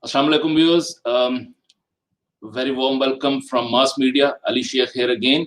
Assalamu alaikum viewers. Very warm welcome from Mass Media. Ali Sheikh here again.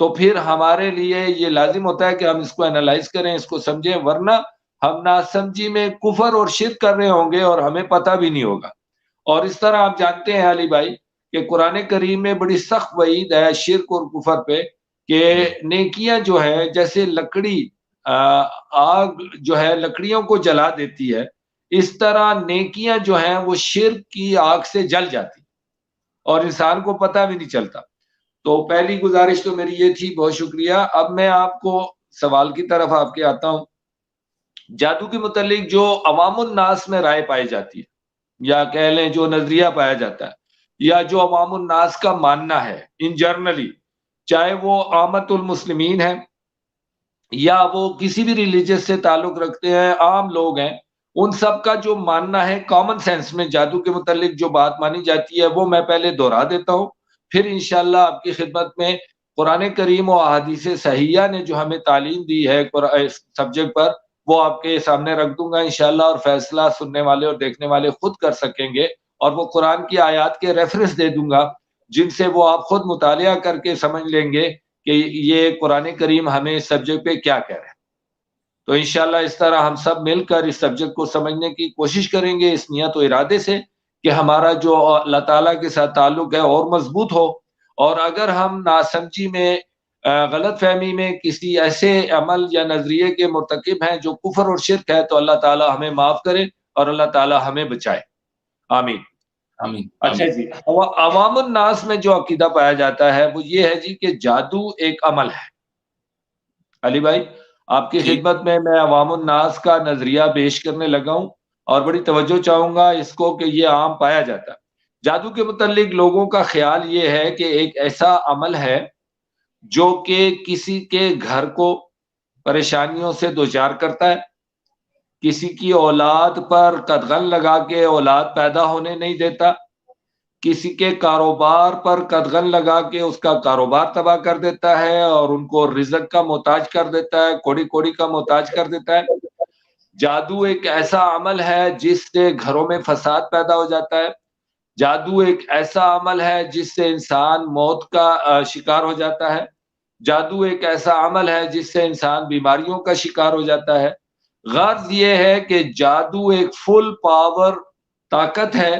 تو پھر ہمارے لیے یہ لازم ہوتا ہے کہ ہم اس کو انالائز کریں، اس کو سمجھیں، ورنہ ہم ناسمجھی میں کفر اور شرک کر رہے ہوں گے اور ہمیں پتہ بھی نہیں ہوگا۔ اور اس طرح آپ جانتے ہیں علی بھائی کہ قرآن کریم میں بڑی سخت وعید ہے شرک اور کفر پہ، کہ نیکیاں جو ہے جیسے لکڑی آگ جو ہے لکڑیوں کو جلا دیتی ہے، اس طرح نیکیاں جو ہیں وہ شرک کی آگ سے جل جاتی اور انسان کو پتہ بھی نہیں چلتا۔ تو پہلی گزارش تو میری یہ تھی، بہت شکریہ۔ اب میں آپ کو سوال کی طرف آپ کے آتا ہوں۔ جادو کے متعلق جو عوام الناس میں رائے پائی جاتی ہے، یا کہہ لیں جو نظریہ پایا جاتا ہے، یا جو عوام الناس کا ماننا ہے ان جرنلی، چاہے وہ عامت المسلمین ہے یا وہ کسی بھی ریلیجس سے تعلق رکھتے ہیں، عام لوگ ہیں، ان سب کا جو ماننا ہے کامن سینس میں جادو کے متعلق جو بات مانی جاتی ہے وہ میں پہلے دہرا دیتا ہوں، پھر انشاءاللہ آپ کی خدمت میں قرآن کریم و احادیث صحیحہ نے جو ہمیں تعلیم دی ہے اس سبجیکٹ پر وہ آپ کے سامنے رکھ دوں گا انشاءاللہ، اور فیصلہ سننے والے اور دیکھنے والے خود کر سکیں گے، اور وہ قرآن کی آیات کے ریفرنس دے دوں گا جن سے وہ آپ خود مطالعہ کر کے سمجھ لیں گے کہ یہ قرآن کریم ہمیں اس سبجیکٹ پہ کیا کہہ رہے ہیں۔ تو انشاءاللہ اس طرح ہم سب مل کر اس سبجیکٹ کو سمجھنے کی کوشش کریں گے اس نیت و ارادے سے کہ ہمارا جو اللہ تعالیٰ کے ساتھ تعلق ہے اور مضبوط ہو، اور اگر ہم ناسمجھی میں غلط فہمی میں کسی ایسے عمل یا نظریے کے مرتکب ہیں جو کفر اور شرک ہے تو اللہ تعالیٰ ہمیں معاف کرے اور اللہ تعالیٰ ہمیں بچائے، آمین آمین۔ اچھا جی، عوام الناس میں جو عقیدہ پایا جاتا ہے وہ یہ ہے جی کہ جادو ایک عمل ہے۔ علی بھائی آپ کی خدمت میں عوام الناس کا نظریہ پیش کرنے لگا ہوں اور بڑی توجہ چاہوں گا اس کو کہ یہ عام پایا جاتا ہے۔ جادو کے متعلق لوگوں کا خیال یہ ہے کہ ایک ایسا عمل ہے جو کہ کسی کے گھر کو پریشانیوں سے دوچار کرتا ہے، کسی کی اولاد پر قدغن لگا کے اولاد پیدا ہونے نہیں دیتا، کسی کے کاروبار پر قدغن لگا کے اس کا کاروبار تباہ کر دیتا ہے اور ان کو رزق کا محتاج کر دیتا ہے، کوڑی کوڑی کا محتاج کر دیتا ہے۔ جادو ایک ایسا عمل ہے جس سے گھروں میں فساد پیدا ہو جاتا ہے۔ جادو ایک ایسا عمل ہے جس سے انسان موت کا شکار ہو جاتا ہے۔ جادو ایک ایسا عمل ہے جس سے انسان بیماریوں کا شکار ہو جاتا ہے۔ غرض یہ ہے کہ جادو ایک فل پاور طاقت ہے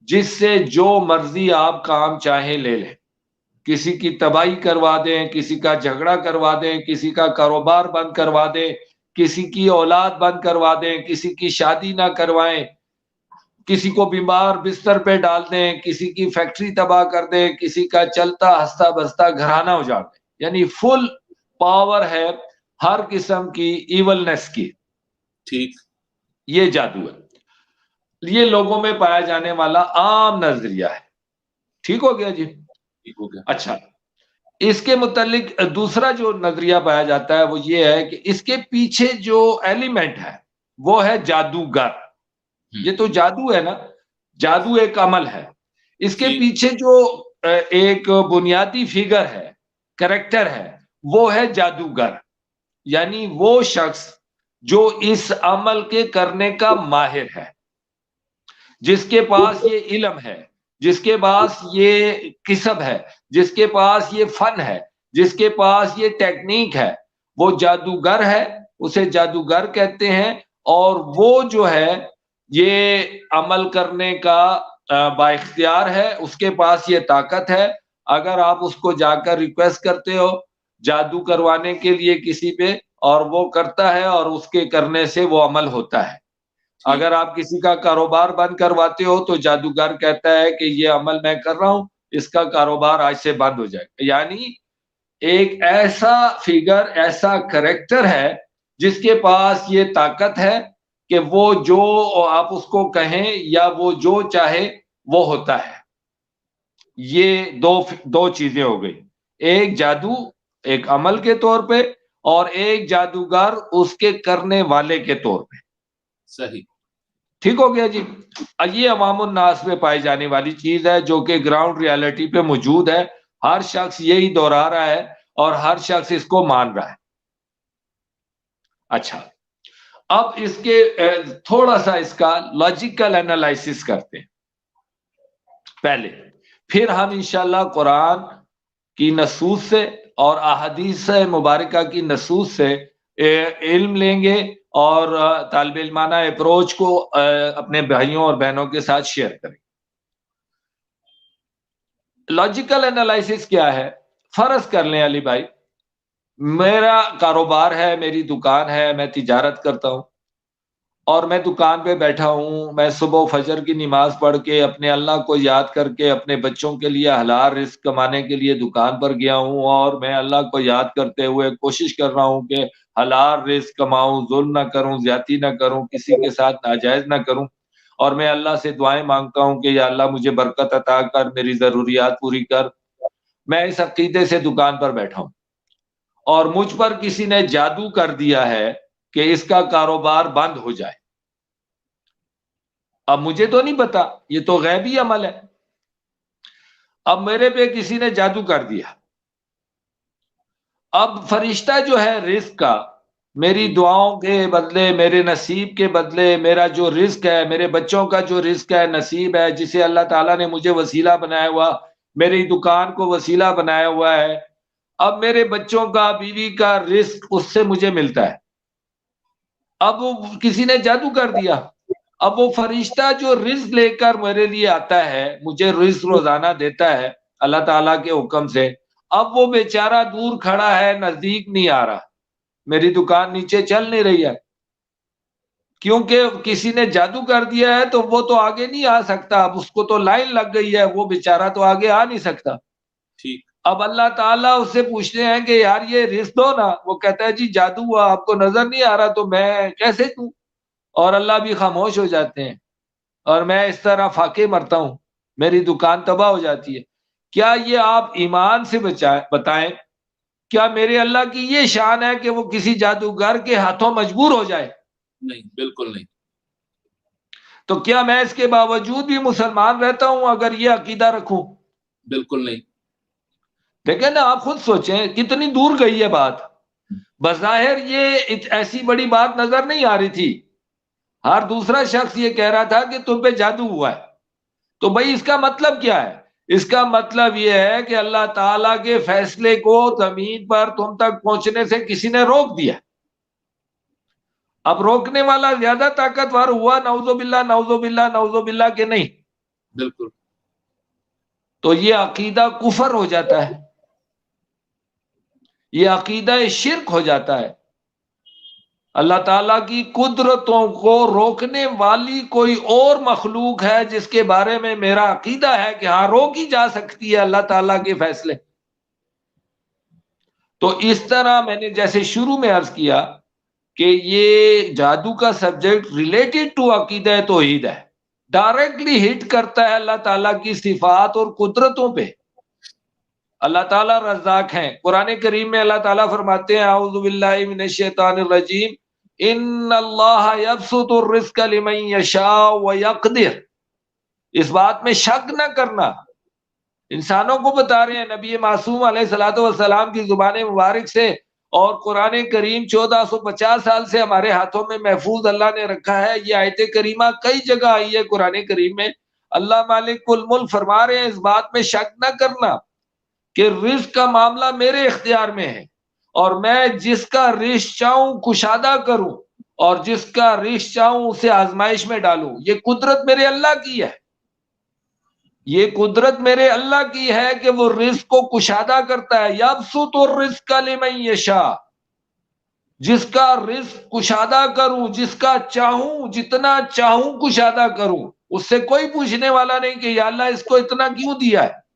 جس سے جو مرضی آپ کام چاہیں لے لیں، کسی کی تباہی کروا دیں، کسی کا جھگڑا کروا دیں، کسی کا کاروبار بند کروا دیں، کسی کی اولاد بند کروا دیں، کسی کی شادی نہ کروائیں، کسی کو بیمار بستر پہ ڈال دیں، کسی کی فیکٹری تباہ کر دیں، کسی کا چلتا ہنستا بستا گھرانہ اجاڑ دیں، یعنی فل پاور ہے ہر قسم کی ایولنس کی۔ ٹھیک، یہ جادو ہے، یہ لوگوں میں پایا جانے والا عام نظریہ ہے۔ ٹھیک ہو گیا جی؟ ٹھیک ہو گیا۔ اچھا، اس کے متعلق دوسرا جو نظریہ پایا جاتا ہے وہ یہ ہے کہ اس کے پیچھے جو ایلیمنٹ ہے وہ ہے جادوگر۔ یہ تو جادو ہے نا، جادو ایک عمل ہے، اس کے پیچھے جو ایک بنیادی فگر ہے، کریکٹر ہے، وہ ہے جادوگر، یعنی وہ شخص جو اس عمل کے کرنے کا ماہر ہے، جس کے پاس یہ علم ہے، جس کے پاس یہ کسب ہے، جس کے پاس یہ فن ہے، جس کے پاس یہ ٹیکنیک ہے، وہ جادوگر ہے، اسے جادوگر کہتے ہیں۔ اور وہ جو ہے یہ عمل کرنے کا با اختیار ہے، اس کے پاس یہ طاقت ہے۔ اگر آپ اس کو جا کر ریکویسٹ کرتے ہو جادو کروانے کے لیے کسی پہ اور وہ کرتا ہے اور اس کے کرنے سے وہ عمل ہوتا ہے۔ اگر آپ کسی کا کاروبار بند کرواتے ہو تو جادوگر کہتا ہے کہ یہ عمل میں کر رہا ہوں، اس کا کاروبار آج سے بند ہو جائے گا۔ یعنی ایک ایسا فگر، ایسا کریکٹر ہے جس کے پاس یہ طاقت ہے کہ وہ جو آپ اس کو کہیں یا وہ جو چاہے وہ ہوتا ہے۔ یہ دو چیزیں ہو گئی، ایک جادو ایک عمل کے طور پہ اور ایک جادوگر اس کے کرنے والے کے طور پہ۔ صحیح، ٹھیک ہو گیا جی؟ یہ عوام الناس میں پائی جانے والی چیز ہے جو کہ گراؤنڈ ریالٹی پہ موجود ہے، ہر شخص یہی دہرا رہا ہے اور ہر شخص اس کو مان رہا ہے۔ اچھا، اب اس کے تھوڑا سا اس کا لاجیکل انالائسس کرتے ہیں پہلے، پھر ہم انشاءاللہ قرآن کی نصوص سے اور احادیث مبارکہ کی نصوص سے علم لیں گے اور طالب علمانہ اپروچ کو اپنے بھائیوں اور بہنوں کے ساتھ شیئر کریں. لاجیکل انالائسس کیا ہے؟ فرض کر لیں علی بھائی، میرا کاروبار ہے، میری دکان ہے، میں تجارت کرتا ہوں اور میں دکان پہ بیٹھا ہوں. میں صبح فجر کی نماز پڑھ کے اپنے اللہ کو یاد کر کے اپنے بچوں کے لیے حلال رزق کمانے کے لیے دکان پر گیا ہوں، اور میں اللہ کو یاد کرتے ہوئے کوشش کر رہا ہوں کہ حلال رزق کماؤں، ظلم نہ کروں، زیادتی نہ کروں، کسی کے ساتھ ناجائز نہ کروں، اور میں اللہ سے دعائیں مانگتا ہوں کہ یا اللہ مجھے برکت عطا کر، میری ضروریات پوری کر. میں اس عقیدے سے دکان پر بیٹھا ہوں اور مجھ پر کسی نے جادو کر دیا ہے کہ اس کا کاروبار بند ہو جائے. اب مجھے تو نہیں پتا، یہ تو غیبی عمل ہے. اب میرے پہ کسی نے جادو کر دیا. اب فرشتہ جو ہے رزق کا، میری دعاؤں کے بدلے، میرے نصیب کے بدلے، میرا جو رزق ہے، میرے بچوں کا جو رزق ہے، نصیب ہے، جسے اللہ تعالیٰ نے مجھے وسیلہ بنایا ہوا، میری دکان کو وسیلہ بنایا ہوا ہے، اب میرے بچوں کا، بیوی کا رزق اس سے مجھے ملتا ہے. اب وہ کسی نے جادو کر دیا. اب وہ فرشتہ جو رزق لے کر میرے لیے آتا ہے، مجھے رزق روزانہ دیتا ہے اللہ تعالیٰ کے حکم سے، اب وہ بیچارہ دور کھڑا ہے، نزدیک نہیں آ رہا، میری دکان نیچے چل نہیں رہی ہے، کیونکہ کسی نے جادو کر دیا ہے. تو وہ تو آگے نہیں آ سکتا، اب اس کو تو لائن لگ گئی ہے، وہ بیچارہ تو آگے آ نہیں سکتا. ٹھیک. اب اللہ تعالیٰ اس سے پوچھتے ہیں کہ یار یہ رزق دو نا. وہ کہتا ہے جی جادو ہوا، آپ کو نظر نہیں آ رہا تو میں کیسے دوں؟ اور اللہ بھی خاموش ہو جاتے ہیں اور میں اس طرح فاقے مرتا ہوں، میری دکان تباہ ہو جاتی ہے. کیا یہ آپ ایمان سے بتائیں، کیا میرے اللہ کی یہ شان ہے کہ وہ کسی جادوگر کے ہاتھوں مجبور ہو جائے؟ نہیں، بالکل نہیں. تو کیا میں اس کے باوجود بھی مسلمان رہتا ہوں اگر یہ عقیدہ رکھوں؟ بالکل نہیں. دیکھیں نا، آپ خود سوچیں کتنی دور گئی ہے بات. بظاہر یہ ایسی بڑی بات نظر نہیں آ رہی تھی. ہر دوسرا شخص یہ کہہ رہا تھا کہ تم پہ جادو ہوا ہے. تو بھائی اس کا مطلب کیا ہے؟ اس کا مطلب یہ ہے کہ اللہ تعالیٰ کے فیصلے کو زمین پر تم تک پہنچنے سے کسی نے روک دیا. اب روکنے والا زیادہ طاقتور ہوا، نعوذ باللہ نعوذ باللہ نعوذ باللہ کہ نہیں؟ بالکل. تو یہ عقیدہ کفر ہو جاتا ہے، یہ عقیدہ شرک ہو جاتا ہے. اللہ تعالیٰ کی قدرتوں کو روکنے والی کوئی اور مخلوق ہے جس کے بارے میں میرا عقیدہ ہے کہ ہاں روکی جا سکتی ہے اللہ تعالیٰ کے فیصلے. تو اس طرح میں نے جیسے شروع میں عرض کیا کہ یہ جادو کا سبجیکٹ ریلیٹڈ ٹو عقیدہ توحید ہے، ڈائریکٹلی ہٹ کرتا ہے اللہ تعالیٰ کی صفات اور قدرتوں پہ. اللہ تعالیٰ رزاق ہیں. قرآن کریم میں اللہ تعالیٰ فرماتے ہیں اعوذ باللہ من الشیطان الرجیم ان اللہ یبسط الرزق لمن یشاء ویقدر. اس بات میں شک نہ کرنا، انسانوں کو بتا رہے ہیں نبی معصوم علیہ الصلوۃ والسلام کی زبان مبارک سے، اور قرآن کریم 1450 سال سے ہمارے ہاتھوں میں محفوظ اللہ نے رکھا ہے. یہ آیت کریمہ کئی جگہ آئی ہے قرآن کریم میں. اللہ مالک الملک فرما رہے ہیں اس بات میں شک نہ کرنا کہ رزق کا معاملہ میرے اختیار میں ہے، اور میں جس کا رزق چاہوں کشادہ کروں اور جس کا رزق چاہوں اسے آزمائش میں ڈالوں. یہ قدرت میرے اللہ کی ہے، یہ قدرت میرے اللہ کی ہے کہ وہ رزق کو کشادہ کرتا ہے. یبسط الرزق لمن یشاء، جس کا رزق کشادہ کروں، جس کا چاہوں، جتنا چاہوں کشادہ کروں. اس سے کوئی پوچھنے والا نہیں کہ یا اللہ اس کو اتنا کیوں دیا ہے.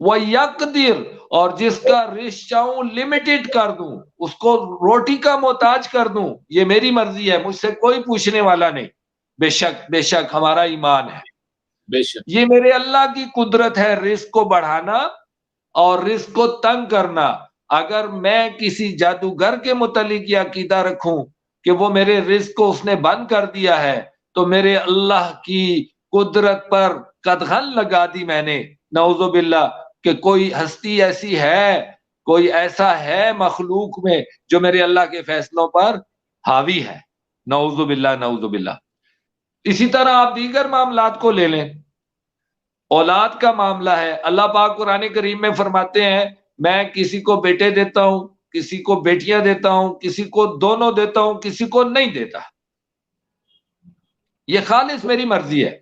وَيَقْدِرْ، اور جس کا رزق چاہوں لمیٹڈ کر دوں، اس کو روٹی کا محتاج کر دوں. یہ میری مرضی ہے، مجھ سے کوئی پوچھنے والا نہیں. بے شک بے شک ہمارا ایمان ہے، بے شک. یہ میرے اللہ کی قدرت ہے رزق کو بڑھانا اور رزق کو تنگ کرنا. اگر میں کسی جادوگر کے متعلق یہ عقیدہ رکھوں کہ وہ میرے رزق کو اس نے بند کر دیا ہے تو میرے اللہ کی قدرت پر قدغن لگا دی میں نے، نعوذ باللہ، کہ کوئی ہستی ایسی ہے، کوئی ایسا ہے مخلوق میں جو میرے اللہ کے فیصلوں پر حاوی ہے. نعوذ باللہ نعوذ باللہ. اسی طرح آپ دیگر معاملات کو لے لیں. اولاد کا معاملہ ہے، اللہ پاک قرآن کریم میں فرماتے ہیں میں کسی کو بیٹے دیتا ہوں, کسی کو بیٹیاں دیتا ہوں, کسی کو دونوں دیتا ہوں, کسی کو نہیں دیتا. یہ خالص میری مرضی ہے.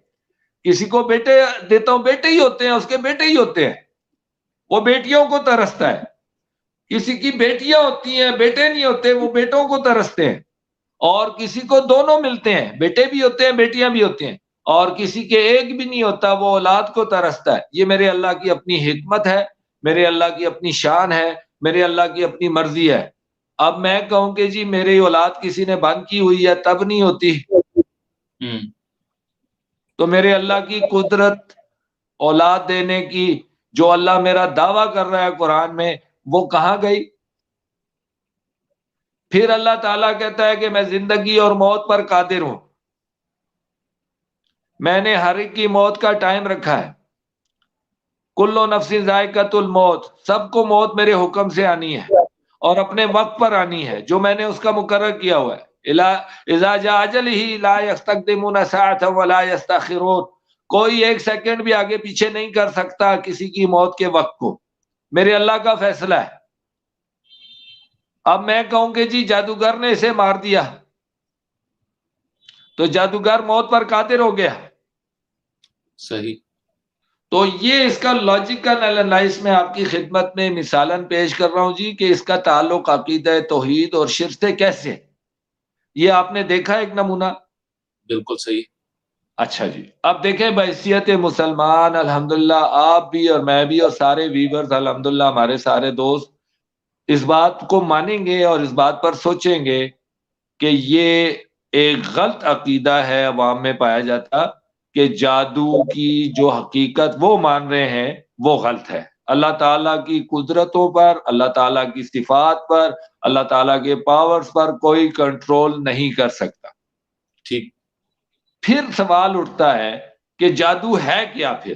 کسی کو بیٹے دیتا ہوں, بیٹے ہی ہوتے ہیں, اس کے بیٹے ہی ہوتے ہیں, وہ بیٹیوں کو ترستا ہے. کسی کی بیٹیاں ہوتی ہیں, بیٹے نہیں ہوتے, وہ بیٹوں کو ترستے ہیں. اور کسی کو دونوں ملتے ہیں, بیٹے بھی ہوتے ہیں, بیٹیاں بھی ہوتی ہیں. اور کسی کے ایک بھی نہیں ہوتا, وہ اولاد کو ترستا ہے. یہ میرے اللہ کی اپنی حکمت ہے, میرے اللہ کی اپنی شان ہے, میرے اللہ کی اپنی مرضی ہے. اب میں کہوں کہ جی میری اولاد کسی نے بند کی ہوئی ہے تب نہیں ہوتی, تو میرے اللہ کی قدرت اولاد دینے کی جو اللہ میرا دعویٰ کر رہا ہے قرآن میں, وہ کہاں گئی؟ پھر اللہ تعالیٰ کہتا ہے کہ میں زندگی اور موت پر قادر ہوں, میں نے ہر ایک کی موت کا ٹائم رکھا ہے. کلو نفس ذائقۃ الموت, سب کو موت میرے حکم سے آنی ہے اور اپنے وقت پر آنی ہے جو میں نے اس کا مقرر کیا ہوا ہے. اذا جاء اجلہ لا یستقدمون ساعۃ ولا یستأخرون, کوئی ایک سیکنڈ بھی آگے پیچھے نہیں کر سکتا کسی کی موت کے وقت کو, میرے اللہ کا فیصلہ ہے. اب میں کہوں کہ جی جادوگر نے اسے مار دیا, تو جادوگر موت پر قادر ہو گیا. صحیح. تو یہ اس کا لاجیکل انالائز میں آپ کی خدمت میں مثالاً پیش کر رہا ہوں جی, کہ اس کا تعلق عقیدہ توحید اور شرک سے کیسے, یہ آپ نے دیکھا ایک نمونہ. بالکل صحیح. اچھا جی, اب دیکھیں بحیثیت مسلمان الحمدللہ آپ بھی اور میں بھی اور سارے ویورز الحمدللہ ہمارے سارے دوست اس بات کو مانیں گے اور اس بات پر سوچیں گے کہ یہ ایک غلط عقیدہ ہے عوام میں پایا جاتا کہ جادو کی جو حقیقت وہ مان رہے ہیں وہ غلط ہے. اللہ تعالیٰ کی قدرتوں پر, اللہ تعالیٰ کی صفات پر, اللہ تعالیٰ کے پاورز پر کوئی کنٹرول نہیں کر سکتا. ٹھیک. پھر سوال اٹھتا ہے کہ جادو ہے کیا پھر؟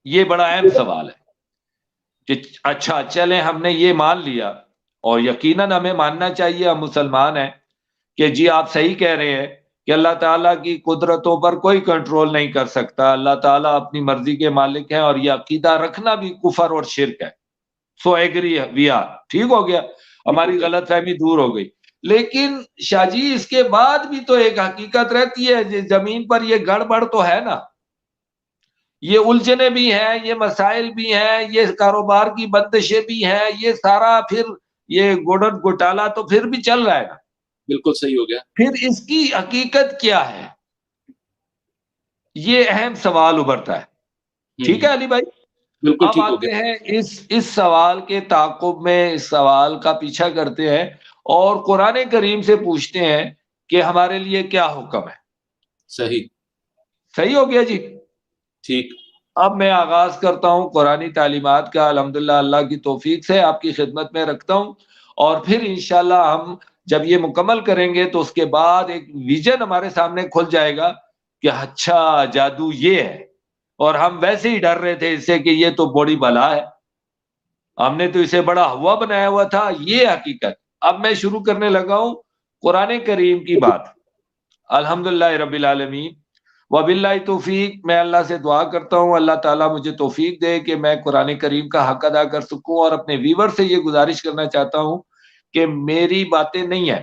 یہ بڑا اہم سوال ہے کہ اچھا چلیں ہم نے یہ مان لیا, اور یقیناً ہمیں ماننا چاہیے, ہم مسلمان ہیں, کہ جی آپ صحیح کہہ رہے ہیں کہ اللہ تعالیٰ کی قدرتوں پر کوئی کنٹرول نہیں کر سکتا, اللہ تعالیٰ اپنی مرضی کے مالک ہیں, اور یہ عقیدہ رکھنا بھی کفر اور شرک ہے. سو ایگری وی آر, ٹھیک ہو گیا, ہماری غلط فہمی دور ہو گئی. لیکن شاہ جی اس کے بعد بھی تو ایک حقیقت رہتی ہے, زمین پر یہ گڑبڑ تو ہے نا, یہ الجھنے بھی ہیں, یہ مسائل بھی ہیں, یہ کاروبار کی بندشیں بھی ہیں, یہ سارا پھر یہ گھوٹالا تو پھر بھی چل رہا ہے نا. بالکل صحیح ہو گیا. پھر اس کی حقیقت کیا ہے, یہ اہم سوال ابھرتا ہے. ٹھیک ہے علی بھائی, بالکل اب ٹھیک ہو آتے گیا. ہیں اس سوال کے تعاقب میں, اس سوال کا پیچھا کرتے ہیں اور قرآن کریم سے پوچھتے ہیں کہ ہمارے لیے کیا حکم ہے. صحیح. صحیح ہو گیا جی. ٹھیک. اب میں آغاز کرتا ہوں قرآنی تعلیمات کا, الحمدللہ اللہ کی توفیق سے آپ کی خدمت میں رکھتا ہوں, اور پھر انشاءاللہ ہم جب یہ مکمل کریں گے تو اس کے بعد ایک ویژن ہمارے سامنے کھل جائے گا کہ اچھا جادو یہ ہے, اور ہم ویسے ہی ڈر رہے تھے اس سے کہ یہ تو بڑی بلا ہے, ہم نے تو اسے بڑا ہوا بنایا ہوا تھا, یہ حقیقت. اب میں شروع کرنے لگا ہوں قرآن کریم کی بات. الحمدللہ رب العالمین وباللہ توفیق. میں اللہ سے دعا کرتا ہوں اللہ تعالیٰ مجھے توفیق دے کہ میں قرآن کریم کا حق ادا کر سکوں, اور اپنے ویور سے یہ گزارش کرنا چاہتا ہوں کہ میری باتیں نہیں ہیں,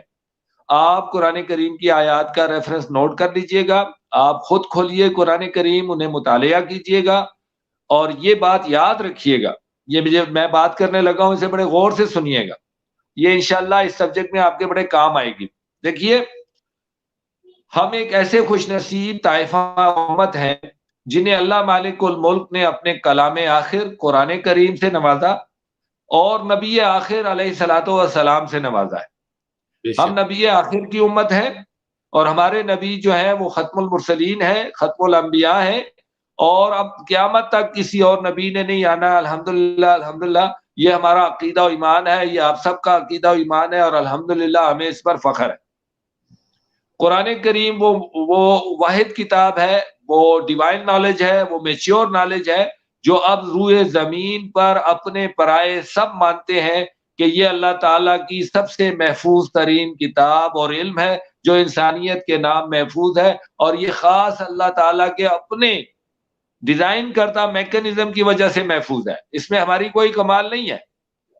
آپ قرآن کریم کی آیات کا ریفرنس نوٹ کر لیجئے گا, آپ خود کھولیے قرآن کریم, انہیں مطالعہ کیجئے گا, اور یہ بات یاد رکھیے گا, یہ میں بات کرنے لگا ہوں اسے بڑے غور سے سنیے گا, یہ انشاءاللہ اس سبجیکٹ میں آپ کے بڑے کام آئے گی. دیکھیے ہم ایک ایسے خوش نصیب طائفہ امت ہیں جنہیں اللہ مالک الملک نے اپنے کلام آخر قرآن کریم سے نوازا اور نبی آخر علیہ الصلوۃ والسلام سے نوازا ہے. ہم نبی آخر کی امت ہیں, اور ہمارے نبی جو ہیں وہ ختم المرسلین ہیں, ختم الانبیاء ہیں, اور اب قیامت تک کسی اور نبی نے نہیں آنا. الحمدللہ الحمدللہ, یہ ہمارا عقیدہ و ایمان ہے, یہ آپ سب کا عقیدہ و ایمان ہے, اور الحمدللہ ہمیں اس پر فخر ہے. قرآن کریم وہ واحد کتاب ہے, وہ ڈیوائن نالج ہے, وہ میچیور نالج ہے, جو اب روئے زمین پر اپنے پرائے سب مانتے ہیں کہ یہ اللہ تعالیٰ کی سب سے محفوظ ترین کتاب اور علم ہے جو انسانیت کے نام محفوظ ہے, اور یہ خاص اللہ تعالیٰ کے اپنے ڈیزائن کردہ میکنزم کی وجہ سے محفوظ ہے، اس میں ہماری کوئی کمال نہیں ہے.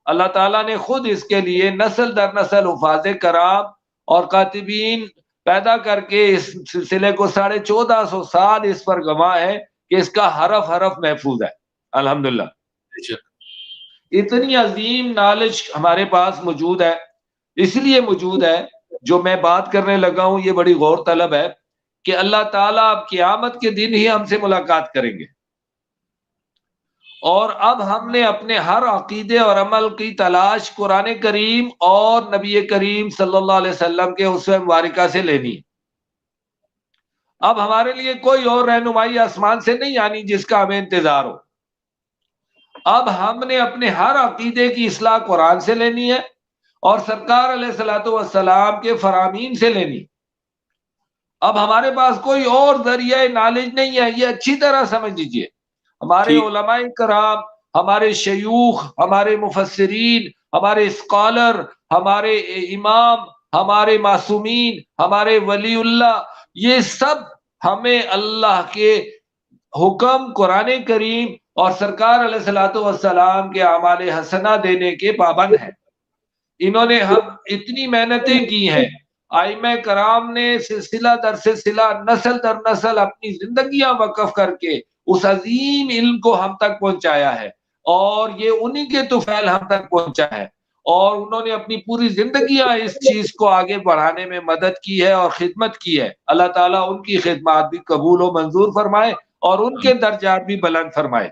اللہ تعالیٰ نے خود اس کے لیے نسل در نسل حفاظ کرام اور کاتبین پیدا کر کے اس سلسلے کو 1450 سال اس پر گواہ ہے کہ اس کا حرف حرف محفوظ ہے. الحمدللہ اتنی عظیم نالج ہمارے پاس موجود ہے. اس لیے موجود ہے، جو میں بات کرنے لگا ہوں یہ بڑی غور طلب ہے کہ اللہ تعالیٰ اب قیامت کے دن ہی ہم سے ملاقات کریں گے، اور اب ہم نے اپنے ہر عقیدے اور عمل کی تلاش قرآن کریم اور نبی کریم صلی اللہ علیہ وسلم کے اسوہ مبارکہ سے لینی ہے. اب ہمارے لیے کوئی اور رہنمائی آسمان سے نہیں آنی جس کا ہمیں انتظار ہو. اب ہم نے اپنے ہر عقیدے کی اصلاح قرآن سے لینی ہے اور سرکار علیہ الصلوۃ والسلام کے فرامین سے لینی. اب ہمارے پاس کوئی اور ذریعہ نالج نہیں ہے، یہ اچھی طرح سمجھ لیجیے. ہمارے علماء کرام، ہمارے شیوخ، ہمارے مفسرین، ہمارے اسکالر، ہمارے امام، ہمارے معصومین، ہمارے ولی اللہ، یہ سب ہمیں اللہ کے حکم قرآن کریم اور سرکار علیہ الصلوۃ والسلام کے اعمال حسنہ دینے کے پابند ہیں. انہوں نے ہم اتنی محنتیں کی ہیں، ائمہ کرام نے سلسلہ در سلسلہ نسل در نسل اپنی زندگیاں وقف کر کے اس عظیم علم کو ہم تک پہنچایا ہے، اور یہ انہی کے طفیل ہم تک پہنچا ہے، اور انہوں نے اپنی پوری زندگیاں اس چیز کو آگے بڑھانے میں مدد کی ہے اور خدمت کی ہے. اللہ تعالیٰ ان کی خدمات بھی قبول و منظور فرمائے اور ان کے درجات بھی بلند فرمائے.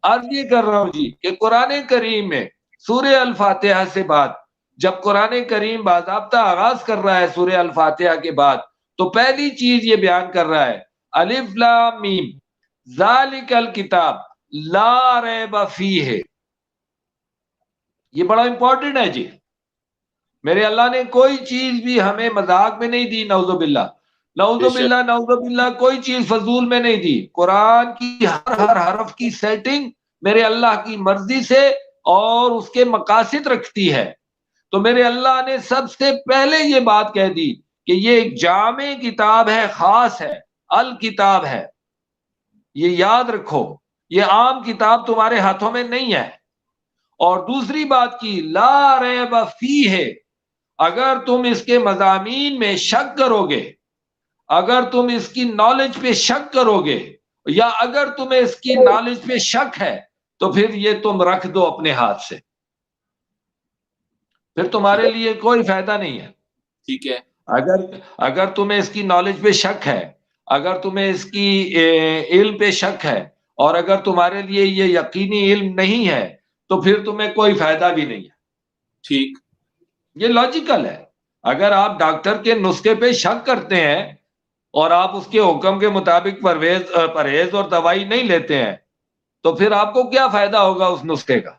عرض یہ کر رہا ہوں جی کہ قرآن کریم میں سورہ الفاتحہ سے بعد جب قرآن کریم باضابطہ آغاز کر رہا ہے سورہ الفاتحہ کے بعد، تو پہلی چیز یہ بیان کر رہا ہے الف لام میم ذالک الکتاب لا ریب فیہ. یہ بڑا امپورٹنٹ ہے جی. میرے اللہ نے کوئی چیز بھی ہمیں مذاق میں نہیں دی، نعوذ باللہ نعوذ باللہ نعوذ باللہ، کوئی چیز فضول میں نہیں دی. قرآن کی ہر حرف کی سیٹنگ میرے اللہ کی مرضی سے اور اس کے مقاصد رکھتی ہے. تو میرے اللہ نے سب سے پہلے یہ بات کہہ دی کہ یہ ایک جامع کتاب ہے، خاص ہے، الکتاب ہے. یہ یاد رکھو، یہ عام کتاب تمہارے ہاتھوں میں نہیں ہے. اور دوسری بات کی لا ریب فیہ، اگر تم اس کے مضامین میں شک کرو گے، اگر تم اس کی نالج پہ شک کرو گے، یا اگر تمہیں اس کی نالج پہ شک ہے تو پھر یہ تم رکھ دو اپنے ہاتھ سے، پھر تمہارے لیے کوئی فائدہ نہیں ہے. ٹھیک ہے. اگر تمہیں اس کی نالج پہ شک ہے، اگر تمہیں اس کی علم پہ شک ہے، اور اگر تمہارے لیے یہ یقینی علم نہیں ہے تو پھر تمہیں کوئی فائدہ بھی نہیں ہے. ٹھیک، یہ لاجیکل ہے. اگر آپ ڈاکٹر کے نسخے پہ شک کرتے ہیں اور آپ اس کے حکم کے مطابق پرہیز اور دوائی نہیں لیتے ہیں تو پھر آپ کو کیا فائدہ ہوگا اس نسخے کا؟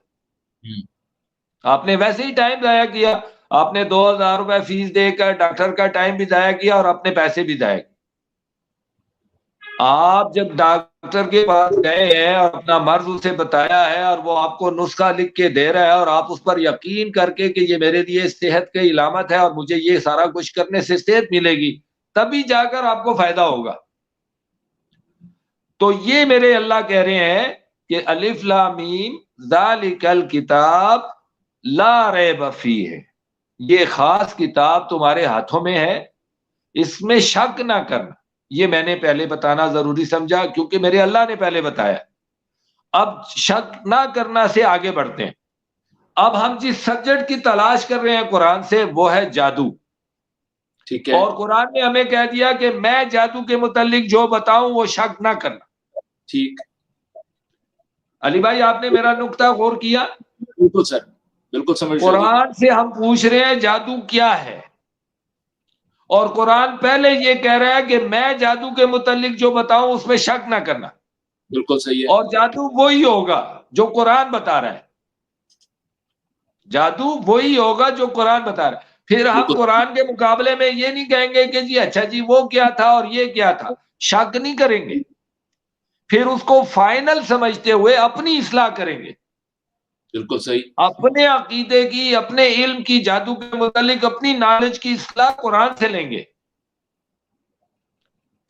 آپ نے ویسے ہی ٹائم ضائع کیا، آپ نے 2000 روپے فیس دے کر ڈاکٹر کا ٹائم بھی ضائع کیا اور اپنے پیسے بھی ضائع کیے. آپ جب ڈاکٹر کے پاس گئے ہیں اور اپنا مرض اسے بتایا ہے اور وہ آپ کو نسخہ لکھ کے دے رہا ہے اور آپ اس پر یقین کر کے کہ یہ میرے لیے صحت کی علامت ہے اور مجھے یہ سارا کچھ کرنے سے صحت ملے گی، تبھی جا کر آپ کو فائدہ ہوگا. تو یہ میرے اللہ کہہ رہے ہیں کہ الف لام میم ذالک الکتاب لا ریب فیہ، یہ خاص کتاب تمہارے ہاتھوں میں ہے، اس میں شک نہ کرنا. یہ میں نے پہلے بتانا ضروری سمجھا کیونکہ میرے اللہ نے پہلے بتایا. اب شک نہ کرنا سے آگے بڑھتے ہیں. اب ہم جس سبجیکٹ کی تلاش کر رہے ہیں قرآن سے وہ ہے جادو. ٹھیک ہے. اور قرآن نے ہمیں کہہ دیا کہ میں جادو کے متعلق جو بتاؤں وہ شک نہ کرنا. ٹھیک. علی بھائی آپ نے میرا نقطہ غور کیا؟ بالکل سر، بالکل سمجھ. قرآن سے ہم پوچھ رہے ہیں جادو کیا ہے، اور قرآن پہلے یہ کہہ رہا ہے کہ میں جادو کے متعلق جو بتاؤں اس میں شک نہ کرنا. بالکل صحیح ہے. اور جادو وہی ہوگا جو قرآن بتا رہا ہے، جادو وہی ہوگا جو قرآن بتا رہا ہے. پھر ہم قرآن کے مقابلے میں یہ نہیں کہیں گے کہ جی اچھا جی وہ کیا تھا اور یہ کیا تھا، شک نہیں کریں گے. پھر اس کو فائنل سمجھتے ہوئے اپنی اصلاح کریں گے. بالکل صحیح. اپنے عقیدے کی، اپنے علم کی، جادو کے متعلق اپنی نالج کی اصلاح قرآن سے لیں گے.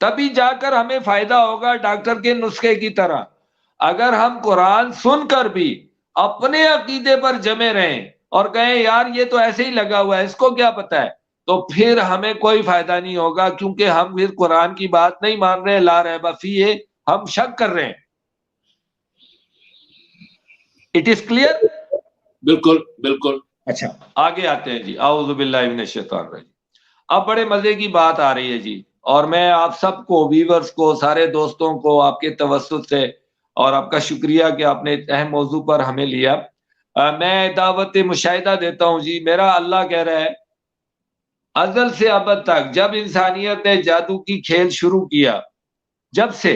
تبھی جا کر ہمیں فائدہ ہوگا ڈاکٹر کے نسخے کی طرح. اگر ہم قرآن سن کر بھی اپنے عقیدے پر جمے رہیں اور کہیں یار یہ تو ایسے ہی لگا ہوا ہے, اس کو کیا پتا ہے, تو پھر ہمیں کوئی فائدہ نہیں ہوگا, کیونکہ ہم پھر قرآن کی بات نہیں مان رہے, لا ریب فیہ, ہم شک کر رہے ہیں. It is clear? بالکل بالکل. اچھا آگے آتے ہیں جی. اعوذ باللہ من الشیطان الرجیم. اب بڑے مزے کی بات آ رہی ہے جی, اور میں آپ سب کو, ویورز کو, سارے دوستوں کو آپ کے توسط سے, اور آپ کا شکریہ کہ آپ نے اہم موضوع پر ہمیں لیا. میں دعوت مشاہدہ دیتا ہوں جی. میرا اللہ کہہ رہا ہے ازل سے ابد تک جب انسانیت نے جادو کی کھیل شروع کیا, جب سے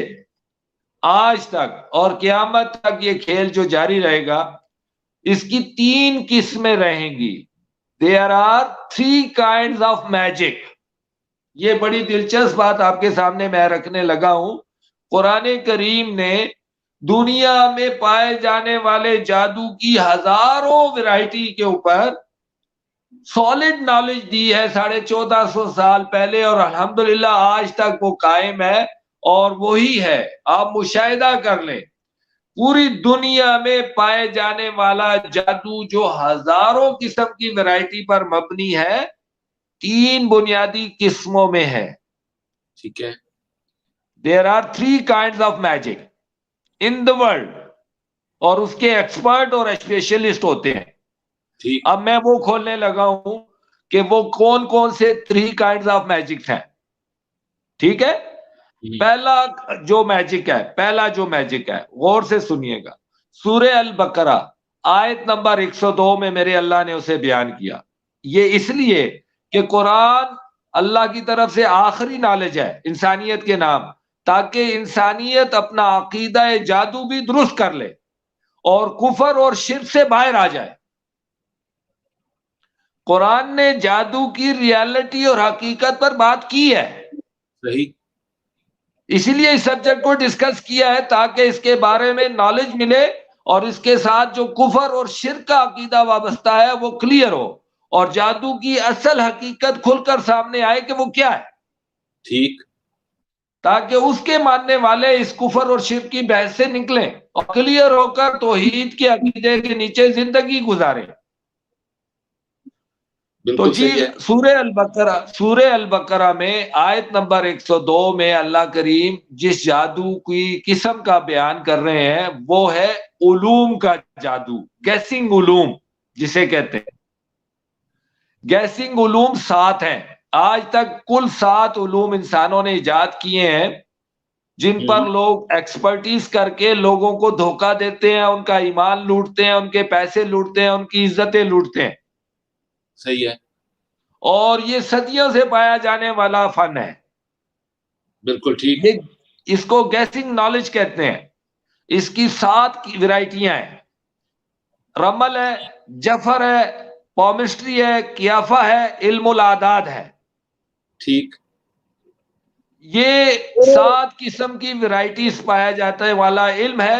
آج تک اور قیامت تک یہ کھیل جو جاری رہے گا, اس کی 3 قسمیں رہیں گی. There are 3 kinds of magic. یہ بڑی دلچسپ بات آپ کے سامنے میں رکھنے لگا ہوں. قرآن کریم نے دنیا میں پائے جانے والے جادو کی ہزاروں ورائٹی کے اوپر سالڈ نالج دی ہے 1450 سال پہلے, اور الحمدللہ آج تک وہ قائم ہے اور وہی ہے. آپ مشاہدہ کر لیں, پوری دنیا میں پائے جانے والا جادو جو ہزاروں قسم کی ورائٹی پر مبنی ہے, 3 بنیادی قسموں میں ہے. ٹھیک ہے. There are 3 kinds of magic in the world, اور اس کے ایکسپرٹ اور اسپیشلسٹ ہوتے ہیں. اب میں وہ کھولنے لگا ہوں کہ وہ کون کون سے 3 kinds of magic ہیں. ٹھیک ہے. پہلا جو میجک ہے غور سے سنیے گا, سورہ البقرہ آیت نمبر 102 میں میرے اللہ نے اسے بیان کیا. یہ اس لیے کہ قرآن اللہ کی طرف سے آخری نالج ہے انسانیت کے نام, تاکہ انسانیت اپنا عقیدہ جادو بھی درست کر لے اور کفر اور شرک سے باہر آ جائے. قرآن نے جادو کی ریالٹی اور حقیقت پر بات کی ہے. صحیح. اسی لیے اس سبجیکٹ کو ڈسکس کیا ہے تاکہ اس کے بارے میں نالج ملے, اور اس کے ساتھ جو کفر اور شرک کا عقیدہ وابستہ ہے وہ کلیئر ہو, اور جادو کی اصل حقیقت کھل کر سامنے آئے کہ وہ کیا ہے. ٹھیک. تاکہ اس کے ماننے والے اس کفر اور شرک کی بحث سے نکلیں اور کلیئر ہو کر توحید کے عقیدے کے نیچے زندگی گزاریں. تو جی سورہ البقرہ میں آیت نمبر 102 میں اللہ کریم جس جادو کی قسم کا بیان کر رہے ہیں وہ ہے علوم کا جادو, گیسنگ علوم جسے کہتے ہیں. گیسنگ علوم 7 ہیں. آج تک کل 7 علوم انسانوں نے ایجاد کیے ہیں جن پر لوگ ایکسپرٹیز کر کے لوگوں کو دھوکہ دیتے ہیں, ان کا ایمان لوٹتے ہیں, ان کے پیسے لوٹتے ہیں, ان کی عزتیں لوٹتے ہیں. صحیح ہے. اور یہ صدیوں سے پایا جانے والا فن ہے. بالکل ٹھیک. اس کو گیسنگ نالج کہتے ہیں. اس کی 7 ورائٹیاں ہیں. رمل ہے, جفر ہے, پومسٹری ہے, قیافہ ہے, علم العداد ہے. ٹھیک. یہ 7 قسم کی ورائٹیز پایا جاتا ہے والا علم ہے.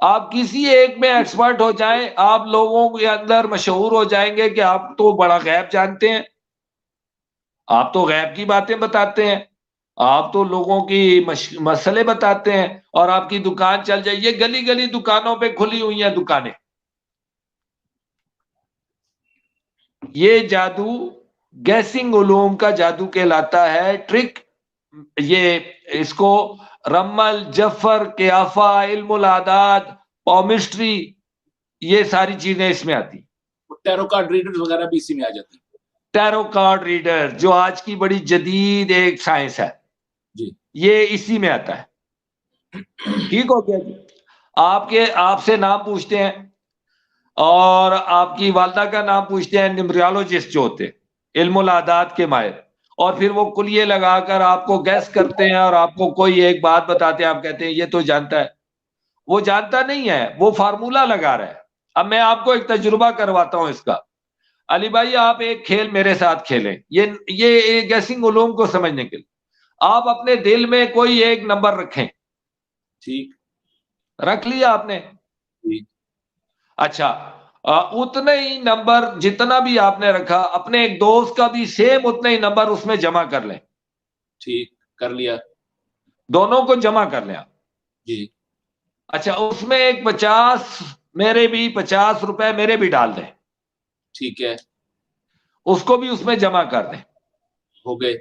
آپ کسی ایک میں ایکسپرٹ ہو جائیں, آپ لوگوں کے اندر مشہور ہو جائیں گے کہ آپ تو بڑا غیب جانتے ہیں, آپ تو غیب کی باتیں بتاتے ہیں, آپ تو لوگوں کی مسئلے بتاتے ہیں, اور آپ کی دکان چل جائے. یہ گلی گلی دکانوں پہ کھلی ہوئی ہیں دکانیں. یہ جادو گیسنگ علوم کا جادو کہلاتا ہے. ٹرک, یہ اس کو رمل, جفر, قیافہ, علم العداد, پومسٹری, یہ ساری چیزیں اس میں آتی. ٹیرو کارڈ ریڈرز وغیرہ بھی اسی میں آ جاتی ہیں. ٹیرو کارڈ ریڈر جو آج کی بڑی جدید ایک سائنس ہے جی, یہ اسی میں آتا ہے. ٹھیک ہو گیا جی. آپ سے نام پوچھتے ہیں اور آپ کی والدہ کا نام پوچھتے ہیں, نیمریالوجسٹ جو ہوتے علم العداد کے ماہر, اور پھر وہ کلیے لگا کر آپ کو گیس کرتے ہیں اور آپ کو کوئی ایک بات بتاتے ہیں. آپ کہتے ہیں یہ تو جانتا ہے. وہ جانتا نہیں ہے, وہ فارمولا لگا رہا ہے. اب میں آپ کو ایک تجربہ کرواتا ہوں اس کا. علی بھائی آپ ایک کھیل میرے ساتھ کھیلیں, یہ گیسنگ علوم کو سمجھنے کے لیے. آپ اپنے دل میں کوئی ایک نمبر رکھیں. ٹھیک. رکھ لیا آپ نے؟ اچھا, اتنے ہی نمبر جتنا بھی آپ نے رکھا اپنے ایک دوست کا بھی سیم اتنے ہی نمبر اس میں جمع کر لیں. ٹھیک, کر لیا. دونوں کو جمع کر لیں آپ. جی اچھا اس میں ایک 50 میرے بھی 50 روپے میرے بھی ڈال دیں, ٹھیک ہے, اس کو بھی اس میں جمع کر دیں. ہو گئے.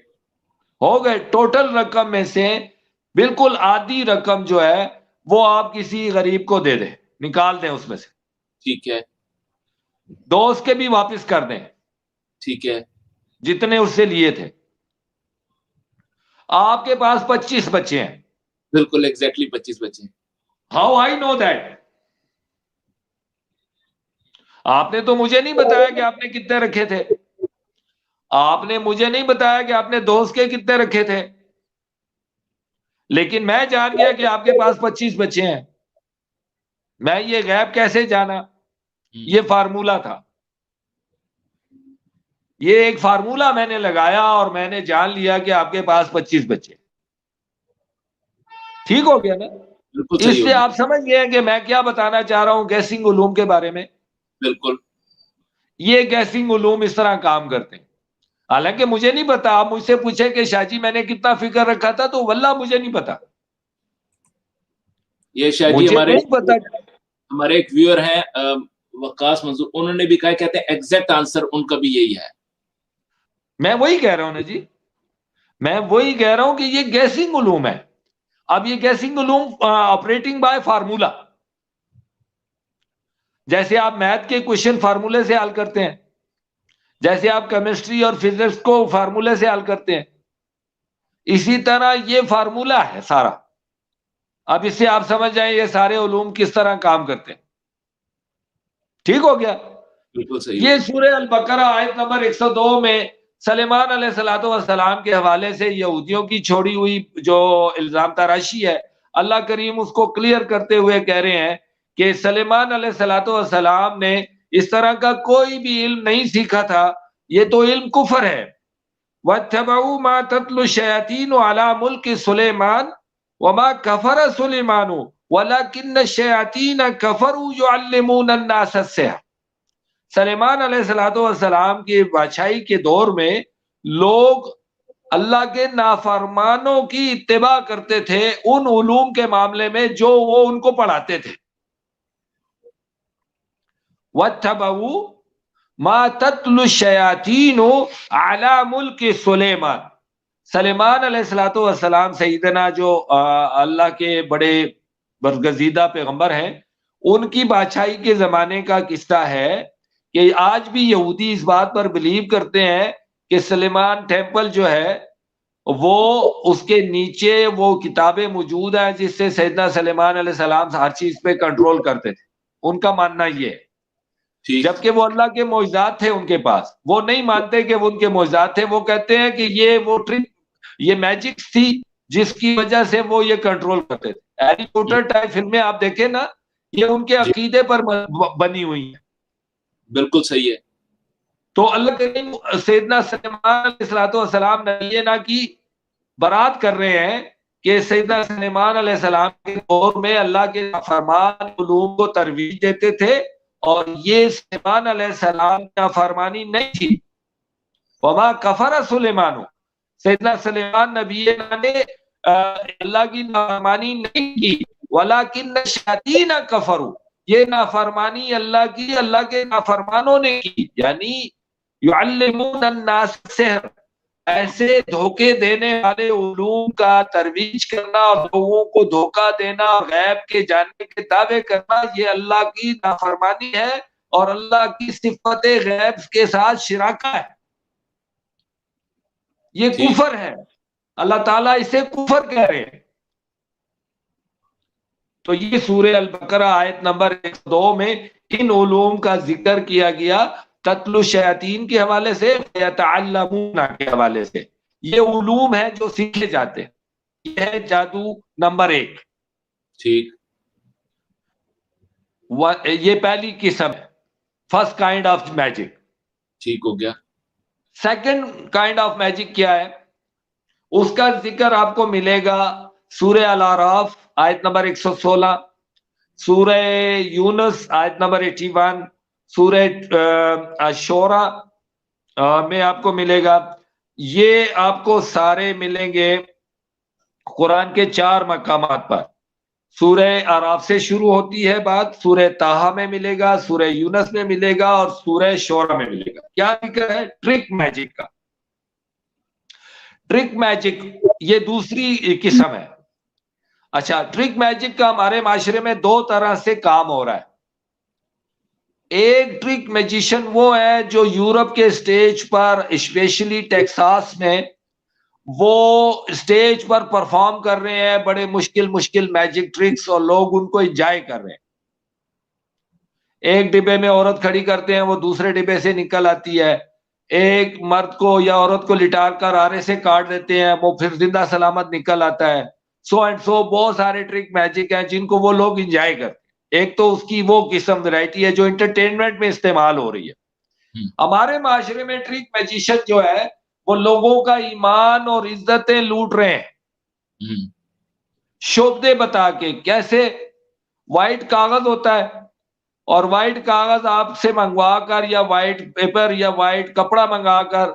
ہو گئے. ٹوٹل رقم میں سے بالکل آدھی رقم جو ہے وہ آپ کسی غریب کو دے دیں, نکال دیں اس میں سے. ٹھیک ہے, دوست کے بھی واپس کر دیں ٹھیک ہے, جتنے اس سے لیے تھے. آپ کے پاس 25 بچے ہیں. بالکل ایگزیکٹلی 25 بچے. How I know that? آپ نے تو مجھے نہیں بتایا کہ آپ نے کتنے رکھے تھے. آپ نے مجھے نہیں بتایا کہ آپ نے دوست کے کتنے رکھے تھے. لیکن میں جان گیا کہ آپ کے پاس 25 بچے ہیں. میں یہ غیب کیسے جانا؟ یہ فارمولا تھا. یہ ایک فارمولا میں نے لگایا اور میں نے جان لیا کہ آپ کے پاس 25 بچے. ٹھیک ہو گیا نا؟ بالکل اس صحیح ہو سے گیا. آپ سمجھ گئے کہ میں کیا بتانا چاہ رہا ہوں گیسنگ علوم کے بارے میں. بالکل. یہ گیسنگ علوم اس طرح کام کرتے ہیں. حالانکہ مجھے نہیں پتا, آپ مجھ سے پوچھیں کہ شاہ جی میں نے کتنا فکر رکھا تھا, تو واللہ مجھے نہیں پتا. یہ شاہ جی مجھے نہیں پتا. ہمارے ایک ویور ہیں وقاص منظور, انہوں نے بھی کہا, کہتے ہیں ایگزیکٹ آنسر ان کا بھی یہی ہے. میں وہی کہہ رہا ہوں نا جی, میں وہی کہہ رہا ہوں کہ یہ گیسنگ علوم ہے. اب یہ گیسنگ علوم آپریٹنگ بائی فارمولا, جیسے آپ میتھ کے کوشچن فارمولے سے حل کرتے ہیں, جیسے آپ کیمسٹری اور فزکس کو فارمولے سے حل کرتے ہیں, اسی طرح یہ فارمولا ہے سارا. اب اس سے آپ سمجھ جائیں یہ سارے علوم کس طرح کام کرتے ہیں. ٹھیک ہو گیا؟ بالکل صحیح. یہ سورہ البقرہ آیت نمبر 102 میں سلیمان علیہ الصلوۃ والسلام کے حوالے سے یہودیوں کی چھوڑی ہوئی جو الزام تراشی ہے, اللہ کریم اس کو کلیئر کرتے ہوئے کہہ رہے ہیں کہ سلیمان علیہ الصلوۃ والسلام نے اس طرح کا کوئی بھی علم نہیں سیکھا تھا, یہ تو علم کفر ہے. وَاتَّبَعُوا مَا تَتْلُو الشَّيَاطِينُ عَلَىٰ مُلْكِ سُلَيْمَانَ وَمَا كَفَرَ سُلَيْمَانُ وَلَٰكِنَّ الشَّيَاطِينَ كَفَرُوا يُعَلِّمُونَ النَّاسَ السِّحْرَ. سلیمان علیہ الصلوۃ والسلام کی بادشاہی کے دور میں لوگ اللہ کے نافرمانوں کی اتباع کرتے تھے ان علوم کے معاملے میں جو وہ ان کو پڑھاتے تھے. وَاتَّبَعُوا مَا تَتْلُو الشَّيَاطِينُ عَلَىٰ مُلْكِ سُلَيْمَانَ. سلیمان علیہ الصلوۃ والسلام سیدنا جو اللہ کے بڑے برگزیدہ پیغمبر ہیں, ان کی بادشاہی کے زمانے کا قصہ ہے کہ آج بھی یہودی اس بات پر بلیو کرتے ہیں کہ سلیمان ٹیمپل جو ہے وہ اس کے نیچے وہ کتابیں موجود ہیں جس سے سیدنا سلیمان علیہ السلام ہر چیز پہ کنٹرول کرتے تھے. ان کا ماننا یہ ہے, جبکہ وہ اللہ کے معجزات تھے ان کے پاس. وہ نہیں مانتے کہ وہ ان کے معجزات تھے, وہ کہتے ہیں کہ یہ وہ ٹرک, یہ میجکس تھی جس کی وجہ سے وہ یہ کنٹرول کرتے تھے. ہیری پوٹر ٹائپ فلمیں آپ دیکھیں نا, یہ ان کے عقیدے پر بنی ہوئی ہیں. بالکل صحیح ہے. تو اللہ کریم سیدنا سلیمان علیہ الصلوۃ والسلام نبی نہ کی برات کر رہے ہیں کہ سیدنا سلیمان علیہ السلام کے دور میں اللہ کے فرمان علوم کو ترویج دیتے تھے, اور یہ سلیمان علیہ السلام کا فرمانی نہیں تھی. وما کفر سلیمان, سیدنا سلیمان نبی نے اللہ کی نافرمانی نہیں کی, ولکن الشیاطین کفروا, یہ نافرمانی اللہ کی اللہ کے نافرمانوں نے کی. یعنی یعلمون الناس السحر, ایسے دھوکے دینے والے علوم کا ترویج کرنا اور لوگوں کو دھوکہ دینا اور غیب کے جاننے کے دعوے کرنا, یہ اللہ کی نافرمانی ہے اور اللہ کی صفت غیب کے ساتھ شراکت ہے. یہ کفر ہے. اللہ تعالیٰ اسے کفر کہہ رہے ہیں. تو یہ سورہ البقرہ آیت نمبر 102 میں ان علوم کا ذکر کیا گیا, تتلو الشیاطین کے حوالے سے, یتعلمون کے حوالے سے. یہ علوم ہیں جو سیکھے جاتے ہیں. یہ ہے جادو نمبر 1. ٹھیک, یہ پہلی قسم ہے, فرسٹ کائنڈ آف میجک. ٹھیک ہو گیا. سیکنڈ کائنڈ آف میجک کیا ہے؟ اس کا ذکر آپ کو ملے گا سورہ الاعراف آیت نمبر 116, سورہ یونس آیت نمبر 81, سورہ شورا میں آپ کو ملے گا. یہ آپ کو سارے ملیں گے قرآن کے 4 مقامات پر. سورہ اعراف سے شروع ہوتی ہے بات, سورہ طٰہٰ میں ملے گا, سورہ یونس میں ملے گا, اور سورہ شعراء میں ملے گا. کیا ذکر ہے؟ ٹرک میجک کا. ٹرک میجک یہ دوسری قسم ہے. اچھا, ٹرک میجک کا ہمارے معاشرے میں 2 طرح سے کام ہو رہا ہے. ایک ٹرک میجیشن وہ ہے جو یورپ کے اسٹیج پر, اسپیشلی ٹیکساس میں, وہ اسٹیج پر پرفارم کر رہے ہیں بڑے مشکل میجک ٹرکس, اور لوگ ان کو انجوائے کر رہے ہیں. ایک ڈبے میں عورت کھڑی کرتے ہیں, وہ دوسرے ڈبے سے نکل آتی ہے. ایک مرد کو یا عورت کو لٹا کر آرے سے کاٹ دیتے ہیں, وہ پھر زندہ سلامت نکل آتا ہے. سو اینڈ سو بہت سارے ٹرک میجک ہیں جن کو وہ لوگ انجوائے کرتے ہیں. ایک تو اس کی وہ قسم ویرائٹی ہے جو انٹرٹینمنٹ میں استعمال ہو رہی ہے. ہمارے معاشرے میں ٹرک میجیشن جو ہے وہ لوگوں کا ایمان اور عزتیں لوٹ رہے ہیں شعبدے بتا کے. کیسے؟ وائٹ کاغذ ہوتا ہے, اور وائٹ کاغذ آپ سے منگوا کر, یا وائٹ پیپر یا وائٹ کپڑا منگا کر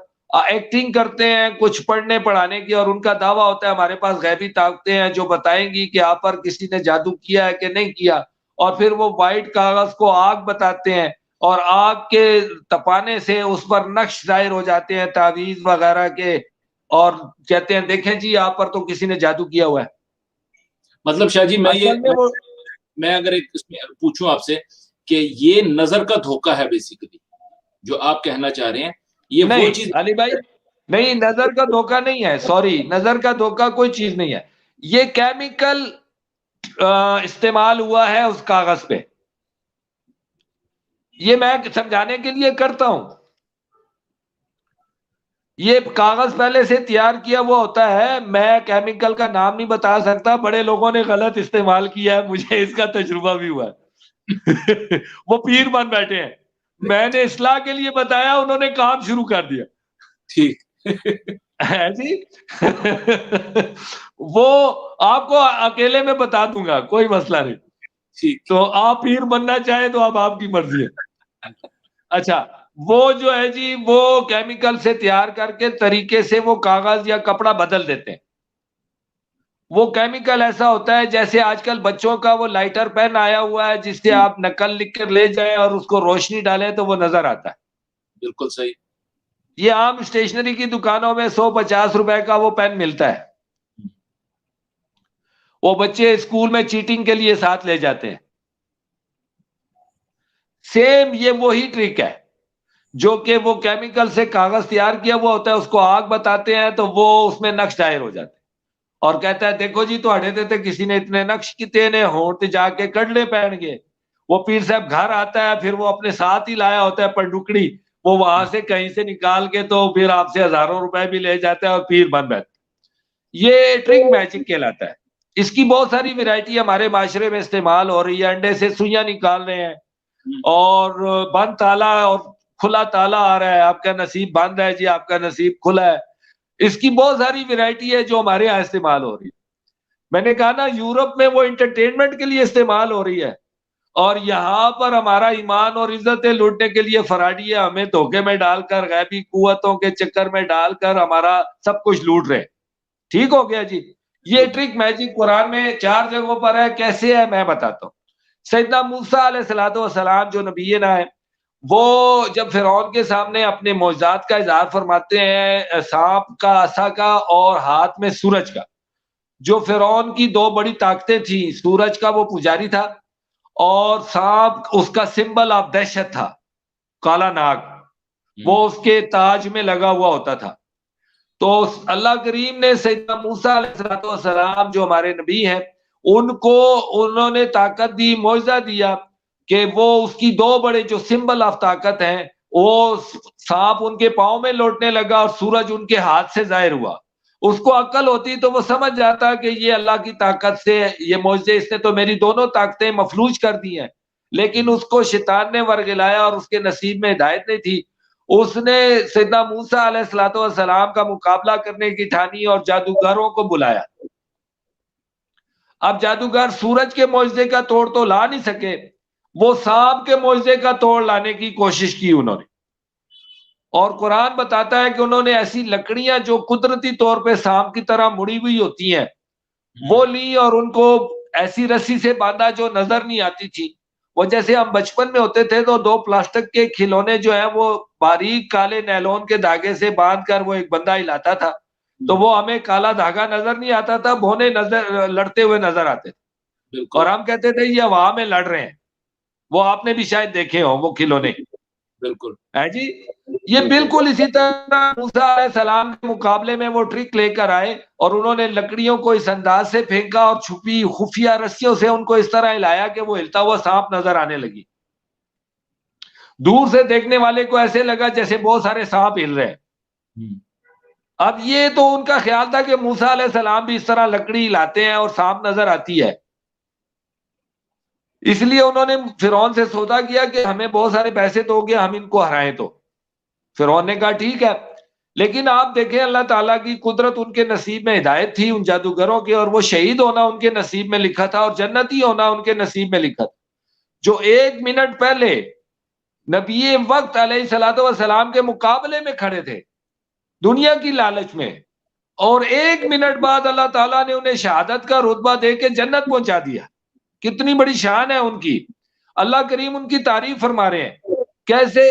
ایکٹنگ کرتے ہیں کچھ پڑھنے پڑھانے کی, اور ان کا دعویٰ ہوتا ہے ہمارے پاس غیبی طاقتیں ہیں جو بتائیں گی کہ آپ پر کسی نے جادو کیا ہے کہ نہیں کیا. اور پھر وہ وائٹ کاغذ کو آگ بتاتے ہیں, اور آگ کے تپانے سے اس پر نقش ظاہر ہو جاتے ہیں تعویذ وغیرہ کے, اور کہتے ہیں دیکھیں جی آپ پر تو کسی نے جادو کیا ہوا ہے. مطلب شاہ جی میں اگر ایک اس میں پوچھوں آپ سے کہ یہ نظر کا دھوکہ ہے بیسیکلی جو آپ کہنا چاہ رہے ہیں, یہ وہ چیز؟ علی بھائی نہیں, نظر کا دھوکہ نہیں ہے, سوری, نظر کا دھوکہ کوئی چیز نہیں ہے. یہ کیمیکل استعمال ہوا ہے اس کاغذ پہ. یہ میں سمجھانے کے لیے کرتا ہوں. یہ کاغذ پہلے سے تیار کیا ہوا ہوتا ہے, میں کیمیکل کا نام نہیں بتا سکتا, بڑے لوگوں نے غلط استعمال کیا ہے, مجھے اس کا تجربہ بھی ہوا ہے. وہ پیر بن بیٹھے ہیں, میں نے اصلاح کے لیے بتایا, انہوں نے کام شروع کر دیا. ٹھیک جی وہ آپ کو اکیلے میں بتا دوں گا, کوئی مسئلہ نہیں. تو آپ پیر بننا چاہیں تو اب آپ کی مرضی ہے. اچھا, وہ جو ہے جی وہ کیمیکل سے تیار کر کے طریقے سے وہ کاغذ یا کپڑا بدل دیتے ہیں. وہ کیمیکل ایسا ہوتا ہے جیسے آج کل بچوں کا وہ لائٹر پین آیا ہوا ہے جس سے آپ نقل لکھ کر لے جائیں اور اس کو روشنی ڈالیں تو وہ نظر آتا ہے. بالکل صحیح. یہ عام اسٹیشنری کی دکانوں میں 150 روپے کا وہ پین ملتا ہے, وہ بچے اسکول میں چیٹنگ کے لیے ساتھ لے جاتے ہیں. سیم یہ وہی ٹرک ہے جو کہ وہ کیمیکل سے کاغذ تیار کیا ہوا ہوتا ہے, اس کو آگ بتاتے ہیں تو وہ اس میں نقش ظاہر ہو جاتے ہیں, اور کہتا ہے دیکھو جی تو ہٹے دیتے کسی نے اتنے نقش کیتے نے ہونٹ جا کے کڑلے پہن کے. وہ پیر صاحب گھر آتا ہے, پھر وہ اپنے ساتھ ہی لایا ہوتا ہے پنڈکڑی, وہ وہاں سے کہیں سے نکال کے تو پھر آپ سے ہزاروں روپے بھی لے جاتا ہے اور پیر بن بیٹھتا ہے. یہ ٹرک میجک کہلاتا ہے. اس کی بہت ساری ویرائٹی ہمارے معاشرے میں استعمال ہو رہی ہے. انڈے سے سوئیاں نکال رہے ہیں, اور بند تالا اور کھلا تالا آ رہا ہے, آپ کا نصیب بند ہے جی, آپ کا نصیب کھلا ہے. اس کی بہت ساری ویرائٹی ہے جو ہمارے یہاں استعمال ہو رہی ہے. میں نے کہا نا یورپ میں وہ انٹرٹینمنٹ کے لیے استعمال ہو رہی ہے, اور یہاں پر ہمارا ایمان اور عزتیں لوٹنے کے لیے فراڈی ہے, ہمیں دھوکے میں ڈال کر غیبی قوتوں کے چکر میں ڈال کر ہمارا سب کچھ لوٹ رہے. ٹھیک ہو گیا جی. یہ ٹرک میجک قرآن میں 4 جگہوں پر ہے. کیسے ہے میں بتاتا ہوں. سیدنا موسیٰ علیہ السلام جو نبی نا ہے, وہ جب فرعون کے سامنے اپنے معجزات کا اظہار فرماتے ہیں, سانپ کا, عصا کا, اور ہاتھ میں سورج کا. جو فرعون کی 2 بڑی طاقتیں تھیں, سورج کا وہ پجاری تھا, اور سانپ اس کا سمبل آف دہشت تھا, کالا ناگ, وہ اس کے تاج میں لگا ہوا ہوتا تھا. تو اللہ کریم نے سیدنا موسیٰ علیہ السلام جو ہمارے نبی ہیں ان کو انہوں نے طاقت دی, معجزہ دیا کہ وہ اس کی 2 بڑے جو سمبل آف طاقت ہیں, وہ سانپ ان کے پاؤں میں لوٹنے لگا اور سورج ان کے ہاتھ سے ظاہر ہوا. اس کو عقل ہوتی تو وہ سمجھ جاتا کہ یہ اللہ کی طاقت سے یہ معجزے, اس نے تو میری دونوں طاقتیں مفلوج کر دی ہیں. لیکن اس کو شیطان نے ورگلایا اور اس کے نصیب میں ہدایت نہیں تھی. اس نے سیدنا موسیٰ علیہ السلام کا مقابلہ کرنے کی ٹھانی اور جادوگروں کو بلایا. اب جادوگر سورج کے معجزے کا توڑ تو لا نہیں سکے, وہ سانپ کے معجزے کا توڑ لانے کی کوشش کی انہوں نے. اور قرآن بتاتا ہے کہ انہوں نے ایسی لکڑیاں جو قدرتی طور پہ سانپ کی طرح مڑی ہوئی ہوتی ہیں, وہ لی اور ان کو ایسی رسی سے باندھا جو نظر نہیں آتی تھی. وہ جیسے ہم بچپن میں ہوتے تھے تو 2 پلاسٹک کے کھلونے جو ہیں وہ باریک کالے نیلون کے دھاگے سے باندھ کر وہ ایک بندہ ہلاتا تھا تو وہ ہمیں کالا دھاگا نظر نہیں آتا تھا, بھونے نظر لڑتے ہوئے نظر آتے تھے اور ہم کہتے تھے یہ ہوا میں لڑ رہے ہیں. وہ آپ نے بھی شاید دیکھے ہوں وہ کھلونے. بالکل ہے جی. یہ بالکل اسی طرح موسیٰ علیہ السلام کے مقابلے میں وہ ٹرک لے کر آئے اور انہوں نے لکڑیوں کو اس انداز سے پھینکا اور چھپی خفیہ رسیوں سے ان کو اس طرح ہلایا کہ وہ ہلتا ہوا سانپ نظر آنے لگی. دور سے دیکھنے والے کو ایسے لگا جیسے بہت سارے سانپ ہل رہے ہیں. اب یہ تو ان کا خیال تھا کہ موسیٰ علیہ السلام بھی اس طرح لکڑی ہلاتے ہیں اور سانپ نظر آتی ہے, اس لیے انہوں نے فرعون سے سودا کیا کہ ہمیں بہت سارے پیسے دو گے ہم ان کو ہرائیں. تو فرعون نے کہا ٹھیک ہے, لیکن آپ دیکھیں اللہ تعالیٰ کی قدرت, ان کے نصیب میں ہدایت تھی ان جادوگروں کے, اور وہ شہید ہونا ان کے نصیب میں لکھا تھا اور جنتی ہونا ان کے نصیب میں لکھا تھا. جو 1 منٹ پہلے نبی وقت علیہ الصلوۃ والسلام کے مقابلے میں کھڑے تھے دنیا کی لالچ میں, اور 1 منٹ بعد اللہ تعالیٰ نے انہیں شہادت کا رتبہ دے کے جنت پہنچا دیا. کتنی بڑی شان ہے ان کی. اللہ کریم ان کی تعریف فرما رہے ہیں. کیسے؟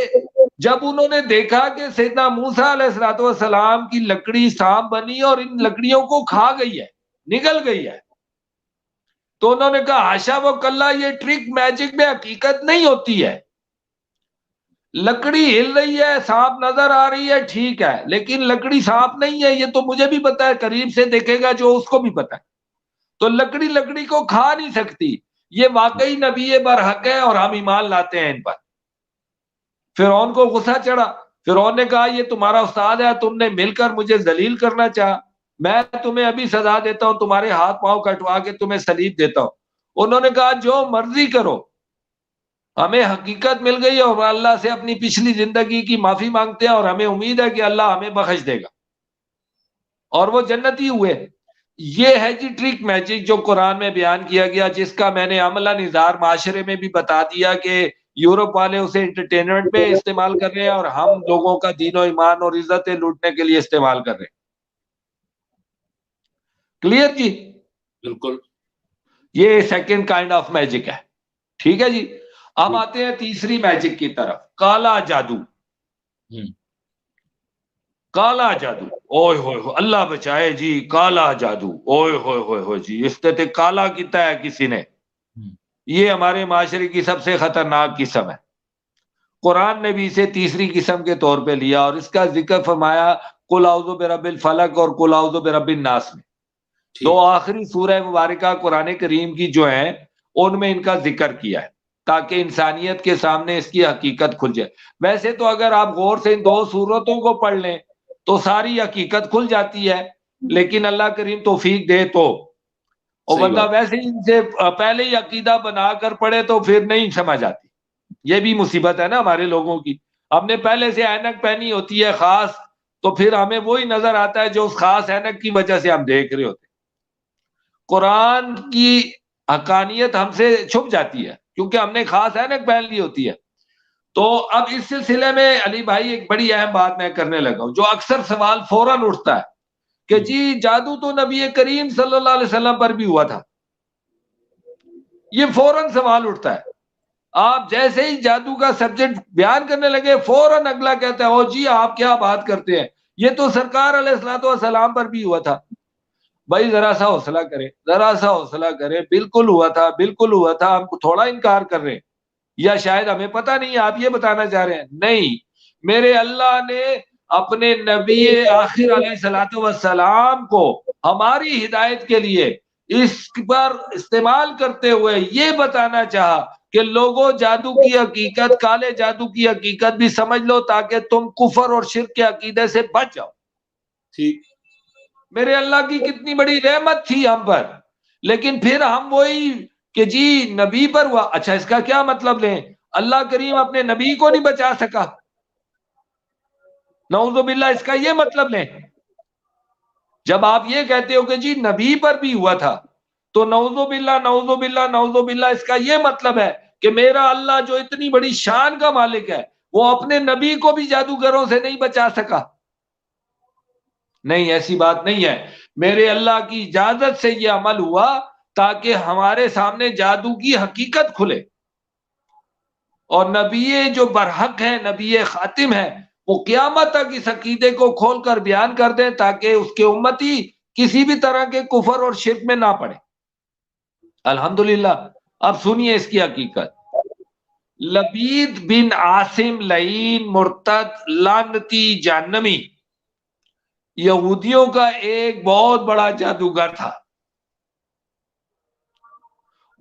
جب انہوں نے دیکھا کہ سیدنا موسیٰ علیہ السلام کی لکڑی سانپ بنی اور ان لکڑیوں کو کھا گئی ہے, نگل گئی ہے, تو انہوں نے کہا حاشا و کلا, یہ ٹرک میجک میں حقیقت نہیں ہوتی ہے. لکڑی ہل رہی ہے, سانپ نظر آ رہی ہے, ٹھیک ہے, لیکن لکڑی سانپ نہیں ہے, یہ تو مجھے بھی پتا ہے, قریب سے دیکھے گا جو اس کو بھی پتا ہے. تو لکڑی لکڑی کو کھا نہیں سکتی. یہ واقعی نبی برحق ہے اور ہم ایمان لاتے ہیں ان پر. فرعون کو غصہ چڑھا. فرعون نے کہا یہ تمہارا استاد ہے, تم نے مل کر مجھے ذلیل کرنا چاہا, میں تمہیں ابھی سزا دیتا ہوں, تمہارے ہاتھ پاؤں کٹوا کے تمہیں سلیب دیتا ہوں. انہوں نے کہا جو مرضی کرو, ہمیں حقیقت مل گئی اور اللہ سے اپنی پچھلی زندگی کی معافی مانگتے ہیں اور ہمیں امید ہے کہ اللہ ہمیں بخش دے گا, اور وہ جنتی ہوئے. یہ ہے جی ٹرک میجک جو قرآن میں بیان کیا گیا, جس کا میں نے عملہ نظار معاشرے میں بھی بتا دیا کہ یورپ والے اسے انٹرٹینمنٹ میں استعمال کر رہے ہیں اور ہم لوگوں کا دین و ایمان اور عزتیں لوٹنے کے لیے استعمال کر رہے ہیں. کلیئر جی؟ بالکل. یہ سیکنڈ کائنڈ آف میجک ہے. ٹھیک ہے جی. اب آتے ہیں تیسری میجک کی طرف, کالا جادو. کالا جادو, اوئے ہوئے ہوئے, اللہ بچائے جی, کالا جادو, اوئے ہوئے ہوئے ہوئے جی, اس تے کالا کیتا ہے کسی نے. یہ ہمارے معاشرے کی سب سے خطرناک قسم ہے. قرآن نے بھی اسے تیسری قسم کے طور پہ لیا اور اس کا ذکر فرمایا قل اعوذ برب الفلق اور قل اعوذ برب الناس میں. 2 آخری سورہ مبارکہ قرآن کریم کی جو ہیں ان میں ان کا ذکر کیا ہے تاکہ انسانیت کے سامنے اس کی حقیقت کھل جائے. ویسے تو اگر آپ غور سے ان 2 سورتوں کو پڑھ لیں تو ساری حقیقت کھل جاتی ہے, لیکن اللہ کریم توفیق دے تو, اور بندہ ویسے ہی ان سے پہلے ہی عقیدہ بنا کر پڑھے تو پھر نہیں سمجھ آتی. یہ بھی مصیبت ہے نا ہمارے لوگوں کی. ہم نے پہلے سے اینک پہنی ہوتی ہے خاص, تو پھر ہمیں وہی نظر آتا ہے جو اس خاص اینک کی وجہ سے ہم دیکھ رہے ہوتے. قرآن کی حقانیت ہم سے چھپ جاتی ہے کیونکہ ہم نے خاص اینک پہن لی ہوتی ہے. تو اب اس سلسلے میں علی بھائی ایک بڑی اہم بات میں کرنے لگا ہوں, جو اکثر سوال فوراً اٹھتا ہے کہ جی جادو تو نبی کریم صلی اللہ علیہ وسلم پر بھی ہوا تھا. یہ فوراً سوال اٹھتا ہے. آپ جیسے ہی جادو کا سبجیکٹ بیان کرنے لگے فوراً اگلا کہتا ہے او جی آپ کیا بات کرتے ہیں, یہ تو سرکار علیہ الصلوۃ والسلام پر بھی ہوا تھا. بھائی ذرا سا حوصلہ کریں, ذرا سا حوصلہ کریں. بالکل ہوا تھا, بالکل ہوا تھا. ہم کو تھوڑا انکار کر رہے ہیں, یا شاید ہمیں پتہ نہیں, آپ یہ بتانا چاہ رہے ہیں. نہیں, میرے اللہ نے اپنے نبی آخر علیہ الصلوۃ والسلام کو ہماری ہدایت کے لیے اس پر استعمال کرتے ہوئے یہ بتانا چاہا کہ لوگوں جادو کی حقیقت, کالے جادو کی حقیقت بھی سمجھ لو تاکہ تم کفر اور شرک کے عقیدے سے بچ جاؤ. ٹھیک. میرے اللہ کی کتنی بڑی رحمت تھی ہم پر, لیکن پھر ہم وہی کہ جی نبی پر ہوا. اچھا اس کا کیا مطلب لیں؟ اللہ کریم اپنے نبی کو نہیں بچا سکا, نعوذ باللہ, اس کا یہ مطلب لیں؟ جب آپ یہ کہتے ہو کہ جی نبی پر بھی ہوا تھا تو نعوذ باللہ نعوذ باللہ نعوذ باللہ, اس کا یہ مطلب ہے کہ میرا اللہ جو اتنی بڑی شان کا مالک ہے وہ اپنے نبی کو بھی جادوگروں سے نہیں بچا سکا. نہیں, ایسی بات نہیں ہے. میرے اللہ کی اجازت سے یہ عمل ہوا تاکہ ہمارے سامنے جادو کی حقیقت کھلے، اور نبی جو برحق ہے، نبی خاتم ہے، وہ قیامت تک اس عقیدے کو کھول کر بیان کر دیں تاکہ اس کے امتی کسی بھی طرح کے کفر اور شرک میں نہ پڑے۔ الحمدللہ، اب سنیے اس کی حقیقت۔ لبید بن عاصم لعین مرتد لعنتی جہنمی یہودیوں کا ایک بہت بڑا جادوگر تھا۔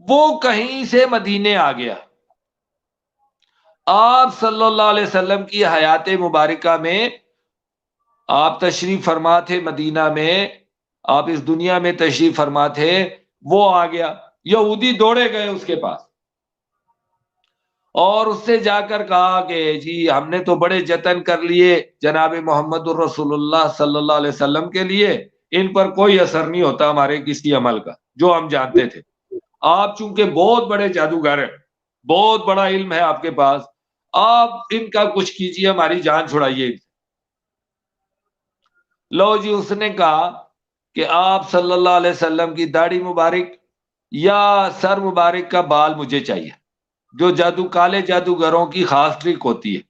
وہ کہیں سے مدینے آ گیا، آپ صلی اللہ علیہ وسلم کی حیات مبارکہ میں آپ تشریف فرما تھے، مدینہ میں آپ اس دنیا میں تشریف فرما تھے، وہ آ گیا، یہودی دوڑے گئے اس کے پاس اور اس سے جا کر کہا کہ جی ہم نے تو بڑے جتن کر لیے جناب محمد الرسول اللہ صلی اللہ علیہ وسلم کے لیے، ان پر کوئی اثر نہیں ہوتا ہمارے کسی عمل کا جو ہم جانتے تھے، آپ چونکہ بہت بڑے جادوگر ہیں، بہت بڑا علم ہے آپ کے پاس، آپ ان کا کچھ کیجیے، ہماری جان چھڑائیے۔ لو جی، اس نے کہا کہ آپ صلی اللہ علیہ وسلم کی داڑھی مبارک یا سر مبارک کا بال مجھے چاہیے، جو کالے جادوگروں کی خاص ٹرک ہوتی ہے۔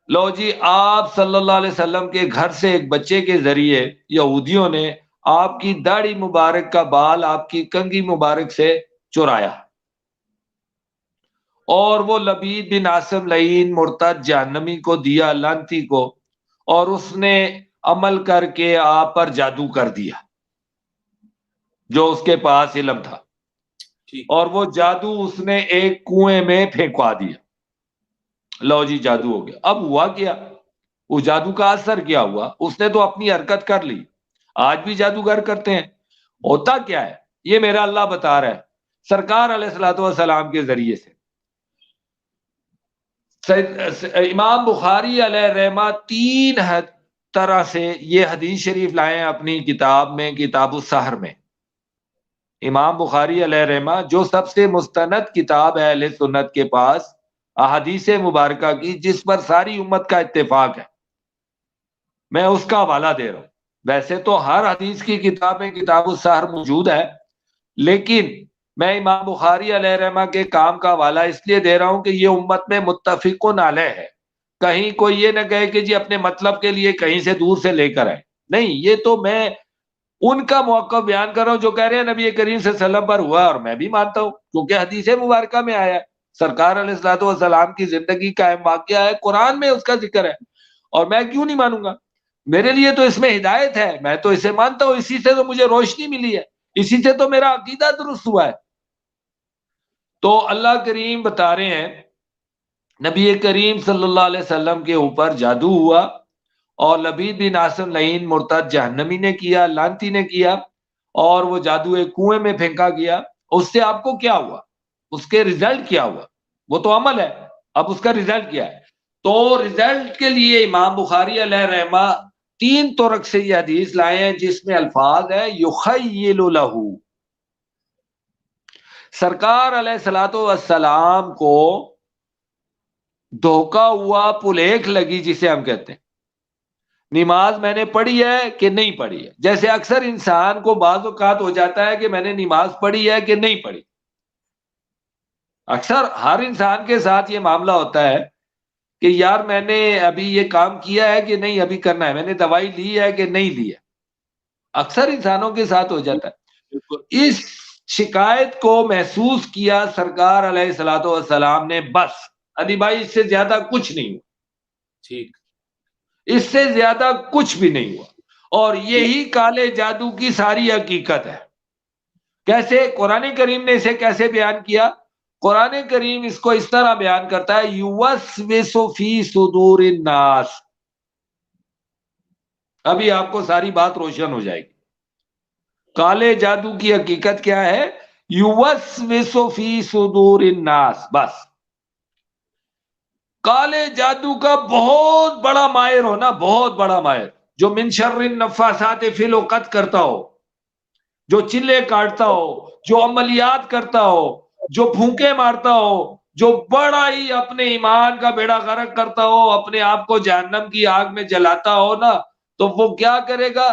لو جی، آپ صلی اللہ علیہ وسلم کے گھر سے ایک بچے کے ذریعے یہودیوں نے آپ کی داڑھی مبارک کا بال آپ کی کنگھی مبارک سے چرایا، اور وہ لبید بن عاصم لعین مرتد جہنمی کو دیا، لعنتی کو، اور اس نے عمل کر کے آپ پر جادو کر دیا جو اس کے پاس علم تھا، اور وہ جادو اس نے ایک کنویں میں پھینکوا دیا۔ لو جی، جادو ہو گیا۔ اب ہوا کیا؟ اس جادو کا اثر کیا ہوا؟ اس نے تو اپنی حرکت کر لی، آج بھی جادوگر کرتے ہیں۔ ہوتا کیا ہے یہ میرا اللہ بتا رہا ہے سرکار علیہ الصلوۃ والسلام کے ذریعے سے۔ امام بخاری علیہ رحمہ 3 طرح سے یہ حدیث شریف لائے ہیں اپنی کتاب میں، کتاب السحر میں۔ امام بخاری علیہ رحمہ جو سب سے مستند کتاب ہے اہل سنت کے پاس احادیث مبارکہ کی، جس پر ساری امت کا اتفاق ہے، میں اس کا حوالہ دے رہا ہوں۔ ویسے تو ہر حدیث کی کتاب میں کتاب السحر موجود ہے، لیکن میں امام بخاری علیہ رحمہ کے کام کا حوالہ اس لیے دے رہا ہوں کہ یہ امت میں متفقن علیہ ہے، کہیں کوئی یہ نہ کہے کہ جی اپنے مطلب کے لیے کہیں سے دور سے لے کر آئے، نہیں، یہ تو میں ان کا موقف بیان کر رہا ہوں جو کہہ رہے ہیں نبی کریم صلی اللہ علیہ وسلم پر ہوا، اور میں بھی مانتا ہوں کیونکہ حدیث مبارکہ میں آیا ہے، سرکار علیہ الصلوۃ والسلام کی زندگی کا اہم واقعہ ہے، قرآن میں اس کا ذکر ہے، اور میں کیوں نہیں مانوں گا؟ میرے لیے تو اس میں ہدایت ہے، میں تو اسے مانتا ہوں، اسی سے تو مجھے روشنی ملی ہے، اسی سے تو میرا عقیدہ درست ہوا ہے۔ تو اللہ کریم بتا رہے ہیں نبی کریم صلی اللہ علیہ وسلم کے اوپر جادو ہوا، اور لبید بن عاصم لعین مرتد جہنمی نے کیا، لعنتی نے کیا، اور وہ جادو ایک کنویں میں پھینکا گیا۔ اس سے آپ کو کیا ہوا؟ اس کے ریزلٹ کیا ہوا؟ وہ تو عمل ہے، اب اس کا ریزلٹ کیا ہے؟ تو ریزلٹ کے لیے امام بخاری علیہ رحمہ 3 طرق سے یہ حدیث لائے ہیں جس میں الفاظ ہے یخیل لہ، سرکار علیہ الصلوۃ والسلام کو دھوکا ہوا، پلیک لگی جسے ہم کہتے ہیں، نماز میں نے پڑھی ہے کہ نہیں پڑھی ہے، جیسے اکثر انسان کو بعض اوقات ہو جاتا ہے کہ میں نے نماز پڑھی ہے کہ نہیں پڑھی، اکثر ہر انسان کے ساتھ یہ معاملہ ہوتا ہے کہ یار میں نے ابھی یہ کام کیا ہے کہ نہیں ابھی کرنا ہے، میں نے دوائی لی ہے کہ نہیں لی ہے، اکثر انسانوں کے ساتھ ہو جاتا ہے۔ اس شکایت کو محسوس کیا سرکار علیہ الصلوۃ والسلام نے، بس علی بھائی اس سے زیادہ کچھ نہیں ہوا، ٹھیک، اس سے زیادہ کچھ بھی نہیں ہوا، اور یہی کالے جادو کی ساری حقیقت ہے۔ کیسے؟ قرآن کریم نے اسے کیسے بیان کیا؟ قرآن کریم اس کو اس طرح بیان کرتا ہے یوسوس فی صدور الناس۔ ابھی آپ کو ساری بات روشن ہو جائے گی۔ کالے جادو کی حقیقت کیا ہے؟ یوسوس فی صدور الناس، بس کالے جادو کا بہت بڑا ماہر ہونا، بہت بڑا ماہر، جو من شر النفاثات فی العقد کرتا ہو، جو چلے کاٹتا ہو، جو عملیات کرتا ہو، جو پھونکے مارتا ہو، جو بڑا ہی اپنے ایمان کا بیڑا غرق کرتا ہو، اپنے آپ کو جہنم کی آگ میں جلاتا ہو نا، تو وہ کیا کرے گا؟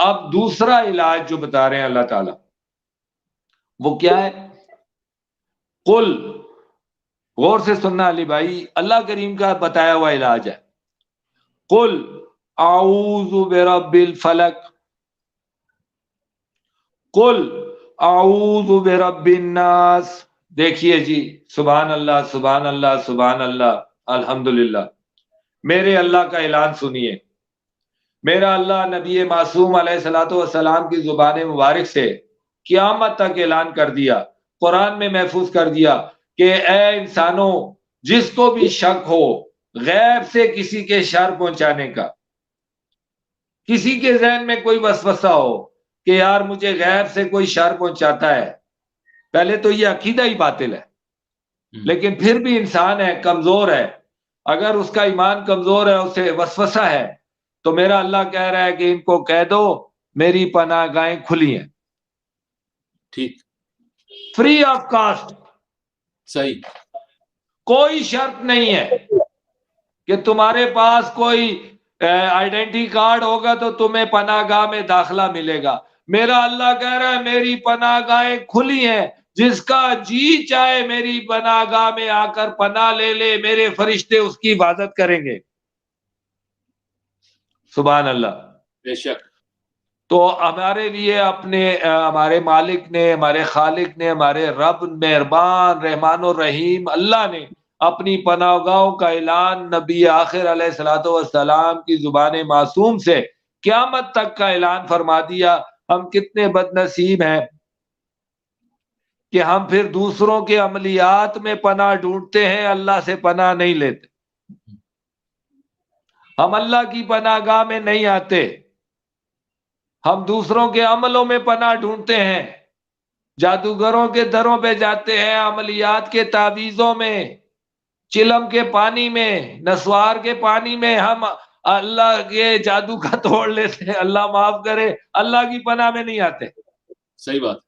اب دوسرا علاج جو بتا رہے ہیں اللہ تعالیٰ وہ کیا ہے؟ قل، غور سے سننا علی بھائی، اللہ کریم کا بتایا ہوا علاج ہے. قل اعوذ برب الفلق، قل اعوذ برب الناس. دیکھیے جی، سبحان اللہ سبحان اللہ سبحان اللہ، الحمدللہ. میرے اللہ کا اعلان سنیے. میرا اللہ نبی معصوم علیہ الصلوۃ والسلام کی زبان مبارک سے قیامت تک اعلان کر دیا، قرآن میں محفوظ کر دیا کہ اے انسانوں، جس کو بھی شک ہو غیب سے کسی کے شر پہنچانے کا، کسی کے ذہن میں کوئی وسوسہ ہو کہ یار مجھے غیب سے کوئی شر پہنچاتا ہے، پہلے تو یہ عقیدہ ہی باطل ہے، لیکن پھر بھی انسان ہے، کمزور ہے، اگر اس کا ایمان کمزور ہے، اسے وسوسہ ہے، تو میرا اللہ کہہ رہا ہے کہ ان کو کہہ دو میری پناہ گاہیں کھلی ہیں. ٹھیک، فری آف کاسٹ، صحیح. کوئی شرط نہیں ہے کہ تمہارے پاس کوئی آئیڈینٹی کارڈ ہوگا تو تمہیں پناہ گاہ میں داخلہ ملے گا. میرا اللہ کہہ رہا ہے میری پناہ گاہیں کھلی ہیں، جس کا جی چاہے میری پناہ گاہ میں آ کر پناہ لے لے، میرے فرشتے اس کی حفاظت کریں گے. سبحان اللہ. بے شک. تو ہمارے لیے اپنے ہمارے مالک نے، ہمارے خالق نے، ہمارے رب مہربان رحمان الرحیم اللہ نے اپنی پناہ گاہوں کا اعلان نبی آخر علیہ الصلوۃ والسلام کی زبان معصوم سے قیامت تک کا اعلان فرما دیا. ہم کتنے بد نصیب ہیں کہ ہم پھر دوسروں کے عملیات میں پناہ ڈھونڈتے ہیں، اللہ سے پناہ نہیں لیتے. ہم اللہ کی پناہ گاہ میں نہیں آتے، ہم دوسروں کے عملوں میں پناہ ڈھونڈتے ہیں، جادوگروں کے دروں پہ جاتے ہیں، عملیات کے تعویذوں میں، چلم کے پانی میں، نسوار کے پانی میں ہم اللہ کے جادو کا توڑ لیتے ہیں. اللہ معاف کرے، اللہ کی پناہ میں نہیں آتے. صحیح بات.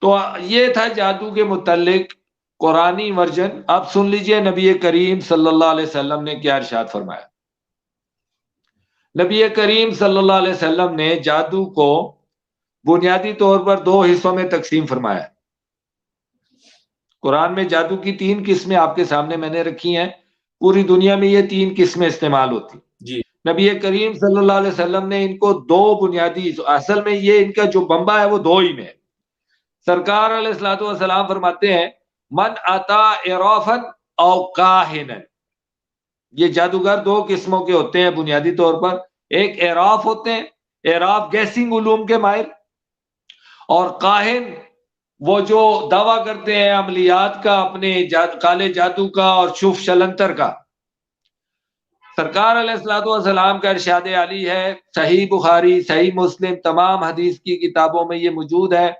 تو یہ تھا جادو کے متعلق قرآنی ورژن. اب سن لیجئے نبی کریم صلی اللہ علیہ وسلم نے کیا ارشاد فرمایا. نبی کریم صلی اللہ علیہ وسلم نے جادو کو بنیادی طور پر 2 حصوں میں تقسیم فرمایا. قرآن میں جادو کی 3 قسمیں آپ کے سامنے میں نے رکھی ہیں. پوری دنیا میں یہ 3 قسمیں استعمال ہوتی. جی. نبی کریم صلی اللہ علیہ وسلم نے ان کو 2 بنیادی، اصل میں یہ ان کا جو بمبا ہے وہ 2 ہی میں ہے. سرکار علیہ الصلوۃ والسلام فرماتے ہیں من اتا عرافا او کاہنا. یہ جادوگر 2 قسموں کے ہوتے ہیں بنیادی طور پر. ایک عراف ہوتے ہیں، عراف گیسنگ علوم کے ماہر، اور کاہن وہ جو دعویٰ کرتے ہیں عملیات کا، اپنے کالے جادو کا اور شف شلنتر کا. سرکار علیہ الصلوۃ والسلام کا ارشاد علی ہے، صحیح بخاری صحیح مسلم تمام حدیث کی کتابوں میں یہ موجود ہے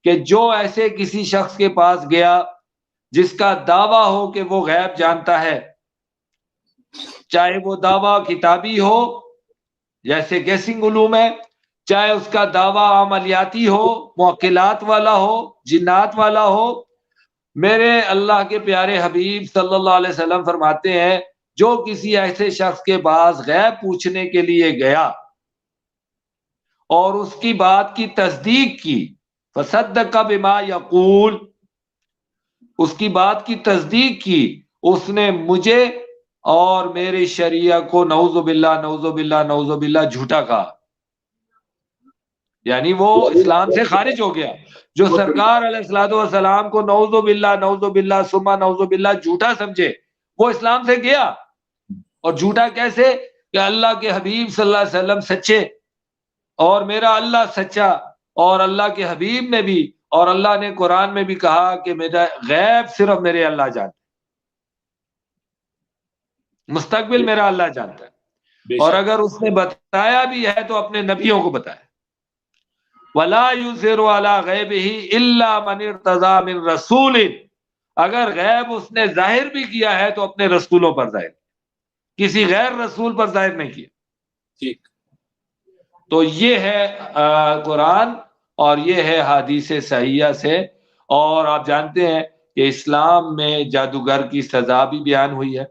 کہ جو ایسے کسی شخص کے پاس گیا جس کا دعویٰ ہو کہ وہ غیب جانتا ہے، چاہے وہ دعویٰ کتابی ہو جیسے گیسنگ علوم ہے، چاہے اس کا دعویٰ عملیاتی ہو، موکلات والا ہو، جنات والا ہو، میرے اللہ کے پیارے حبیب صلی اللہ علیہ وسلم فرماتے ہیں جو کسی ایسے شخص کے پاس غیب پوچھنے کے لیے گیا اور اس کی بات کی تصدیق کی، فصدق بما یقول، اس کی بات کی تصدیق کی، اس نے مجھے اور میرے شریعہ کو نعوذ باللہ نعوذ باللہ نعوذ باللہ جھوٹا کہا، یعنی وہ اسلام سے خارج ہو گیا. جو سرکار علیہ الصلوۃ والسلام کو نعوذ باللہ ثم نعوذ باللہ جھوٹا سمجھے، وہ اسلام سے گیا. اور جھوٹا کیسے؟ کہ اللہ کے حبیب صلی اللہ علیہ وسلم سچے اور میرا اللہ سچا، اور اللہ کے حبیب نے بھی اور اللہ نے قرآن میں بھی کہا کہ میرا غیب صرف میرے اللہ جانتا ہے، مستقبل میرا اللہ جانتا ہے، اور اگر اس نے بتایا بھی ہے تو اپنے نبیوں کو بتایا. وَلَا يُظْهِرُ عَلَى غَيْبِهِ إِلَّا مَنِ ارْتَضَىٰ مِن رَسُولٍ. اگر غیب اس نے ظاہر بھی کیا ہے تو اپنے رسولوں پر ظاہر، کسی غیر رسول پر ظاہر نہیں کیا. ٹھیک. تو یہ ہے قرآن اور یہ ہے حدیث صحیحہ سے. اور آپ جانتے ہیں کہ اسلام میں جادوگر کی سزا بھی بیان ہوئی ہے،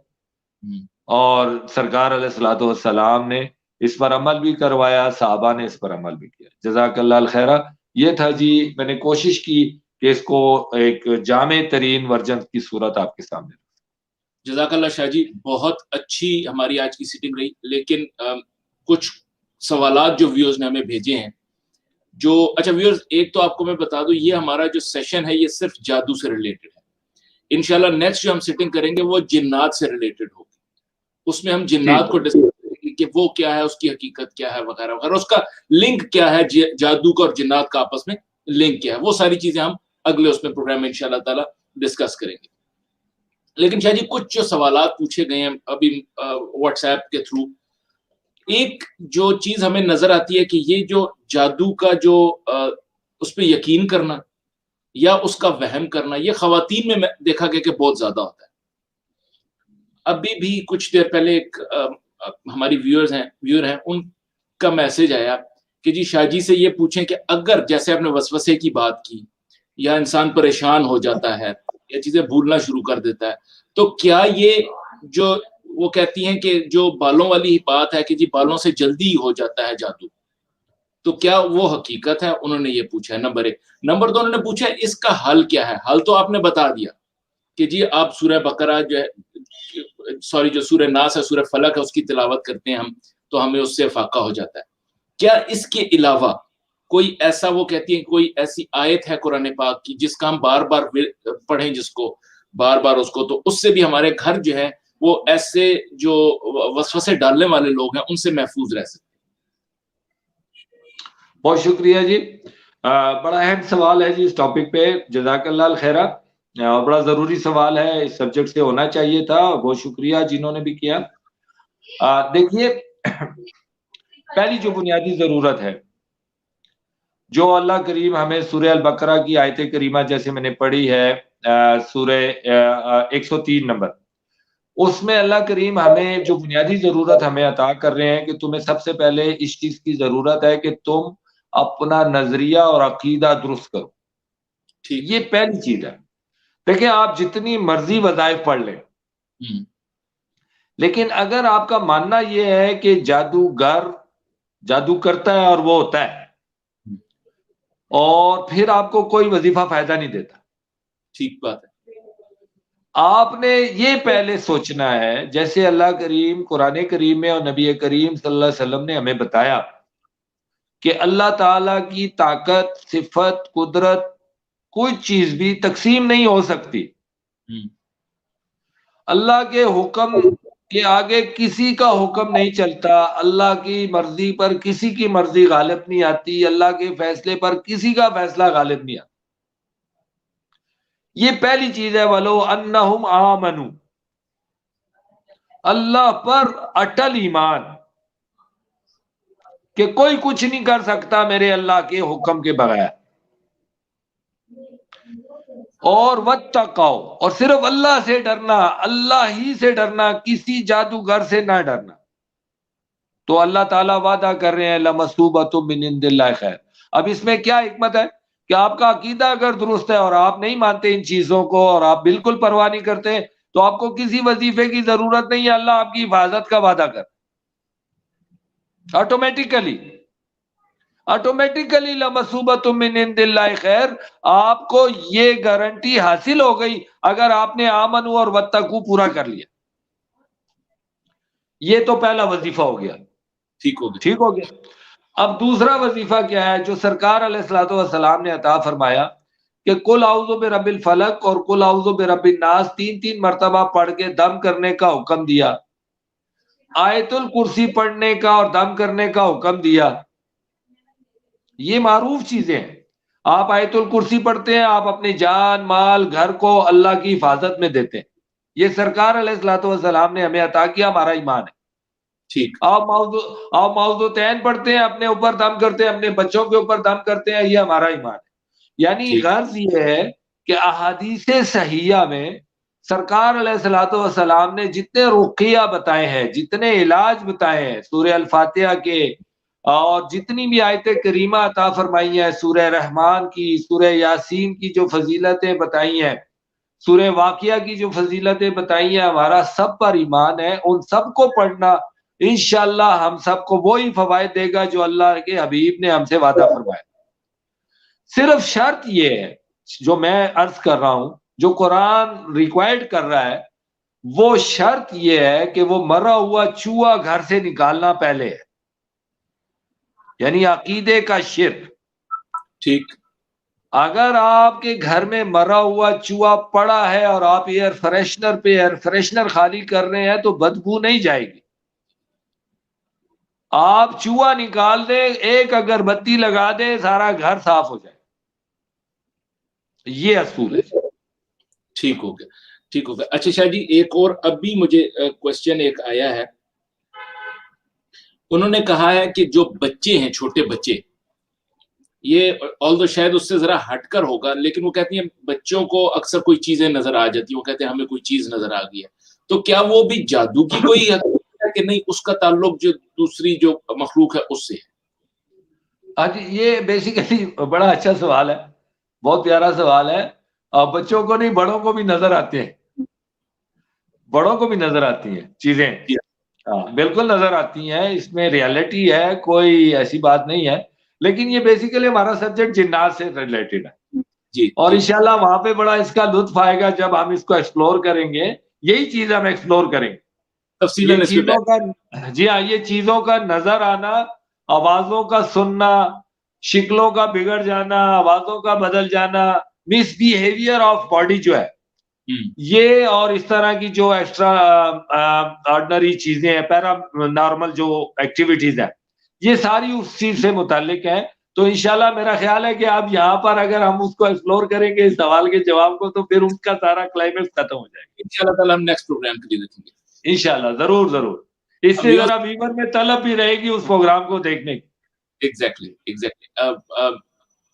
اور سرکار علیہ الصلوۃ والسلام نے اس پر عمل بھی کروایا، صحابہ نے اس پر عمل بھی کیا. جزاک اللہ الخیرہ. یہ تھا جی، میں نے کوشش کی کہ اس کو ایک جامع ترین ورژن کی صورت آپ کے سامنے. جزاک اللہ شاہ جی، بہت اچھی ہماری آج کی سیٹنگ رہی. لیکن کچھ سوالات جو ویورز نے ہمیں بھیجے ہیں، جو اچھا ویورز، ایک تو آپ کو میں بتا دوں، یہ ہمارا جو سیشن ہے یہ صرف جادو سے ریلیٹڈ ہے. انشاءاللہ نیکسٹ جو ہم سیٹنگ کریں گے وہ جنات سے ریلیٹڈ ہوگی. اس میں ہم جنات کو ڈسکس کریں گے کہ وہ کیا ہے، اس کی حقیقت کیا ہے، وغیرہ وغیرہ، اس کا لنک کیا ہے، جادو کا اور جنات کا آپس میں لنک کیا ہے. وہ ساری چیزیں ہم اگلے اس میں پروگرام میں انشاءاللہ تعالی ڈسکس کریں گے. لیکن شاہ جی، کچھ جو سوالات پوچھے گئے ہیں ابھی واٹس ایپ کے تھرو، ایک جو چیز ہمیں نظر آتی ہے کہ یہ جو جادو کا جو اس پہ یقین کرنا یا اس کا وہم کرنا، یہ خواتین میں دیکھا گیا کہ بہت زیادہ ہوتا ہے. ابھی بھی کچھ دیر پہلے ایک ہماری ویور ہیں، ان کا میسج آیا کہ جی شاہ جی سے یہ پوچھیں کہ اگر جیسے آپ نے وسوسے کی بات کی، یا انسان پریشان ہو جاتا ہے یا چیزیں بھولنا شروع کر دیتا ہے، تو کیا یہ جو وہ کہتی ہیں کہ جو بالوں والی بات ہے کہ جی بالوں سے جلدی ہو جاتا ہے جادو، تو کیا وہ حقیقت ہے؟ انہوں نے یہ پوچھا ہے نمبر 1. نمبر 2 انہوں نے پوچھا اس کا حل کیا ہے. حل تو آپ نے بتا دیا کہ جی آپ سورہ بقرہ جو ہے، جو سورہ ناس ہے، سورہ فلق ہے، اس کی تلاوت کرتے ہیں ہم تو ہمیں اس سے فاقہ ہو جاتا ہے. کیا اس کے علاوہ کوئی ایسا، وہ کہتی ہیں کوئی ایسی آیت ہے قرآن پاک کی جس کا ہم بار بار پڑھیں، جس کو بار بار اس کو، تو اس سے بھی ہمارے گھر جو ہے وہ ایسے جو وسوسے ڈالنے والے لوگ ہیں ان سے محفوظ رہ سکتے؟ بہت شکریہ جی، بڑا اہم سوال ہے جی اس ٹاپک پہ. جزاک اللہ الخیرہ، اور بڑا ضروری سوال ہے، اس سبجیکٹ سے ہونا چاہیے تھا. بہت شکریہ جنہوں نے بھی کیا. دیکھیے، پہلی جو بنیادی ضرورت ہے جو اللہ کریم ہمیں سورہ البقرہ کی آیت کریمہ جیسے میں نے پڑھی ہے، سورہ 103 نمبر، اس میں اللہ کریم ہمیں جو بنیادی ضرورت ہمیں عطا کر رہے ہیں کہ تمہیں سب سے پہلے اس چیز کی ضرورت ہے کہ تم اپنا نظریہ اور عقیدہ درست کرو. یہ پہلی چیز ہے. دیکھیں، آپ جتنی مرضی وظائف پڑھ لیں، لیکن اگر آپ کا ماننا یہ ہے کہ جادوگر جادو کرتا ہے اور وہ ہوتا ہے، اور پھر آپ کو کوئی وظیفہ فائدہ نہیں دیتا. ٹھیک بات ہے. آپ نے یہ پہلے سوچنا ہے، جیسے اللہ کریم قرآن کریم میں اور نبی کریم صلی اللہ علیہ وسلم نے ہمیں بتایا کہ اللہ تعالی کی طاقت، صفت، قدرت، کوئی چیز بھی تقسیم نہیں ہو سکتی. اللہ کے حکم کے آگے کسی کا حکم نہیں چلتا. اللہ کی مرضی پر کسی کی مرضی غالب نہیں آتی. اللہ کے فیصلے پر کسی کا فیصلہ غالب نہیں آتا. یہ پہلی چیز ہے. وَلَوْ أَنَّهُمْ آمَنُوا، اللہ پر اٹل ایمان کہ کوئی کچھ نہیں کر سکتا میرے اللہ کے حکم کے بغیر، اور وَاتَّقَوْا، اور صرف اللہ سے ڈرنا، اللہ ہی سے ڈرنا، کسی جادوگر سے نہ ڈرنا. تو اللہ تعالیٰ وعدہ کر رہے ہیں لَمَثُوبَةٌ مِّنْ عِندِ اللَّهِ خَيْرٌ. اب اس میں کیا حکمت ہے کہ آپ کا عقیدہ اگر درست ہے اور آپ نہیں مانتے ان چیزوں کو اور آپ بالکل پرواہ نہیں کرتے، تو آپ کو کسی وظیفے کی ضرورت نہیں ہے. اللہ آپ کی حفاظت کا وعدہ کر آٹومیٹیکلی لَمَثُوبَةٌ مِّنْ عِندِ اللَّهِ خَيْرٌ. آپ کو یہ گارنٹی حاصل ہو گئی اگر آپ نے آمنو اور واتقوا پورا کر لیا. یہ تو پہلا وظیفہ ہو گیا. ٹھیک ہو گیا. اب دوسرا وظیفہ کیا ہے جو سرکار علیہ الصلوۃ والسلام نے عطا فرمایا کہ قل اعوذ برب الفلق اور قل اعوذ برب الناس 3 مرتبہ پڑھ کے دم کرنے کا حکم دیا. آیت الکرسی پڑھنے کا اور دم کرنے کا حکم دیا. یہ معروف چیزیں ہیں. آپ آیت الکرسی پڑھتے ہیں، آپ اپنی جان، مال، گھر کو اللہ کی حفاظت میں دیتے ہیں. یہ سرکار علیہ الصلوۃ والسلام نے ہمیں عطا کیا، ہمارا ایمان ہے. ٹھیک. آپ معوذتین پڑھتے ہیں، اپنے اوپر دم کرتے ہیں، اپنے بچوں کے اوپر دم کرتے ہیں، یہ ہمارا ایمان ہے. یعنی غرض یہ ہے کہ احادیث صحیحہ میں سرکار علیہ الصلوۃ والسلام نے جتنے رقیہ بتائے ہیں، جتنے علاج بتائے ہیں سورہ الفاتحہ کے، اور جتنی بھی آیت کریمہ عطا فرمائی ہیں، سورہ رحمان کی، سورہ یاسین کی جو فضیلتیں بتائی ہیں، سورہ واقعہ کی جو فضیلتیں بتائی ہیں، ہمارا سب پر ایمان ہے. ان سب کو پڑھنا انشاءاللہ ہم سب کو وہی فوائد دے گا جو اللہ کے حبیب نے ہم سے وعدہ فرمایا. صرف شرط یہ ہے جو میں عرض کر رہا ہوں، جو قرآن ریکوائرڈ کر رہا ہے، وہ شرط یہ ہے کہ وہ مرا ہوا چوہا گھر سے نکالنا پہلے ہے، یعنی عقیدے کا شرک. ٹھیک. اگر آپ کے گھر میں مرا ہوا چوہا پڑا ہے اور آپ ایئر فریشنر پہ ایئر فریشنر خالی کر رہے ہیں تو بدبو نہیں جائے گی. آپ چوہا نکال دیں، ایک اگربتی لگا دیں، سارا گھر صاف ہو جائے. یہ اصول ہے. ٹھیک ہو گیا، ٹھیک ہو گیا. اچھا شاہ جی، ایک اور ابھی مجھے کوشچن ایک آیا ہے. انہوں نے کہا ہے کہ جو بچے ہیں، چھوٹے بچے، یہ آلدو شاید اس سے ذرا ہٹ کر ہوگا، لیکن وہ کہتی ہیں بچوں کو اکثر کوئی چیزیں نظر آ جاتی ہیں، وہ کہتے ہیں ہمیں کوئی چیز نظر آ گئی ہے. تو کیا وہ بھی جادو کی کوئی حقیقت ہے کہ نہیں، اس کا تعلق جو دوسری جو مخلوق ہے اس سے ہے؟ یہ بیسیکلی بڑا اچھا سوال ہے، بہت پیارا سوال ہے. بچوں کو نہیں، بڑوں کو بھی نظر آتے ہیں، بڑوں کو بھی نظر آتی ہیں چیزیں. بالکل نظر آتی ہیں، اس میں ریالٹی ہے، کوئی ایسی بات نہیں ہے. لیکن یہ بیسیکلی ہمارا سبجیکٹ جنات سے ریلیٹڈ ہے، اور انشاءاللہ وہاں پہ بڑا اس کا لطف آئے گا جب ہم اس کو ایکسپلور کریں گے. یہی چیز ہم ایکسپلور کریں گے، یہ چیزوں کا، جی ہاں، یہ چیزوں کا نظر آنا، آوازوں کا سننا، شکلوں کا بگڑ جانا، آوازوں کا بدل جانا، مس بیہیویئر آف باڈی جو ہے یہ، اور اس طرح کی جو ایکسٹرا آرڈنری چیزیں ہیں، پیرا نارمل جو ایکٹیویٹیز ہیں، یہ ساری اس چیز سے متعلق ہیں. تو انشاءاللہ میرا خیال ہے کہ اب یہاں پر اگر ہم اس کو ایکسپلور کریں گے اس سوال کے جواب کو، تو پھر اس کا سارا کلائمیکس ختم ہو جائے گا. انشاءاللہ تعالی ہم نیکسٹ پروگرام کے لیے دیکھیں گے انشاءاللہ، ضرور ضرور. اس سے ذرا ویور میں طلب بھی رہے گی اس پروگرام کو دیکھنے کی. ایگزیکٹلی.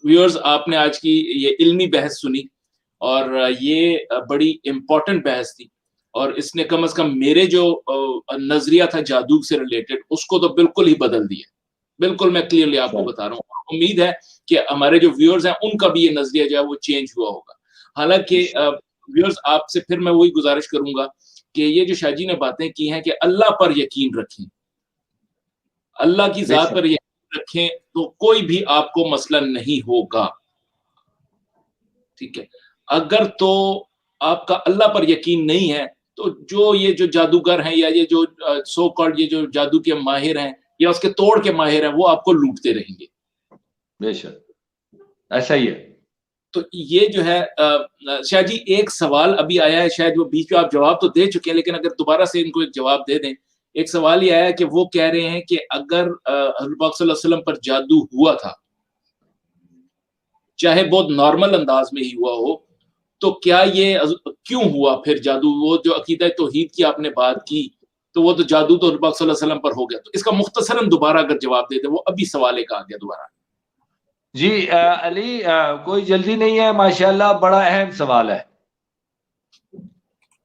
ویورز، آپ نے آج کی یہ علمی بحث سنی، اور یہ بڑی امپورٹنٹ بحث تھی، اور اس نے کم از کم میرے جو نظریہ تھا جادو سے ریلیٹڈ، اس کو تو بالکل ہی بدل دیا. بالکل میں کلیئرلی آپ کو بتا رہا ہوں. امید ہے کہ ہمارے جو ویورز ہیں ان کا بھی یہ نظریہ جو ہے وہ چینج ہوا ہوگا. حالانکہ ویورز، آپ سے پھر میں وہی گزارش کروں گا کہ یہ جو شاہ جی نے باتیں کی ہیں کہ اللہ پر یقین رکھیں، اللہ کی ذات پر یقین رکھیں، تو کوئی بھی آپ کو مسئلہ نہیں ہوگا. ٹھیک ہے. اگر تو آپ کا اللہ پر یقین نہیں ہے، تو جو یہ جو جادوگر ہیں، یا یہ جو سو کالڈ یہ جو جادو کے ماہر ہیں، یا اس کے توڑ کے ماہر ہیں، وہ آپ کو لوٹتے رہیں گے. بے شک ایسا ہی ہے. تو یہ جو ہے شاہ جی، ایک سوال ابھی آیا ہے، شاید وہ بیچ میں آپ جواب تو دے چکے ہیں، لیکن اگر دوبارہ سے ان کو ایک جواب دے دیں. ایک سوال یہ آیا ہے کہ وہ کہہ رہے ہیں کہ اگر حضرت پاک صلی اللہ علیہ وسلم پر جادو ہوا تھا، چاہے بہت نارمل انداز میں ہی ہوا ہو، تو کیا یہ کیوں ہوا پھر جادو؟ وہ جو عقیدہ توحید کی آپ نے بات کی، تو وہ تو جادو تو حضرت پاک صلی اللہ علیہ وسلم پر ہو گیا. تو اس کا مختصراً دوبارہ اگر جواب دے دیں، وہ ابھی سوال ایک آ گیا دوبارہ. جی علی، کوئی جلدی نہیں ہے، ماشاءاللہ بڑا اہم سوال ہے،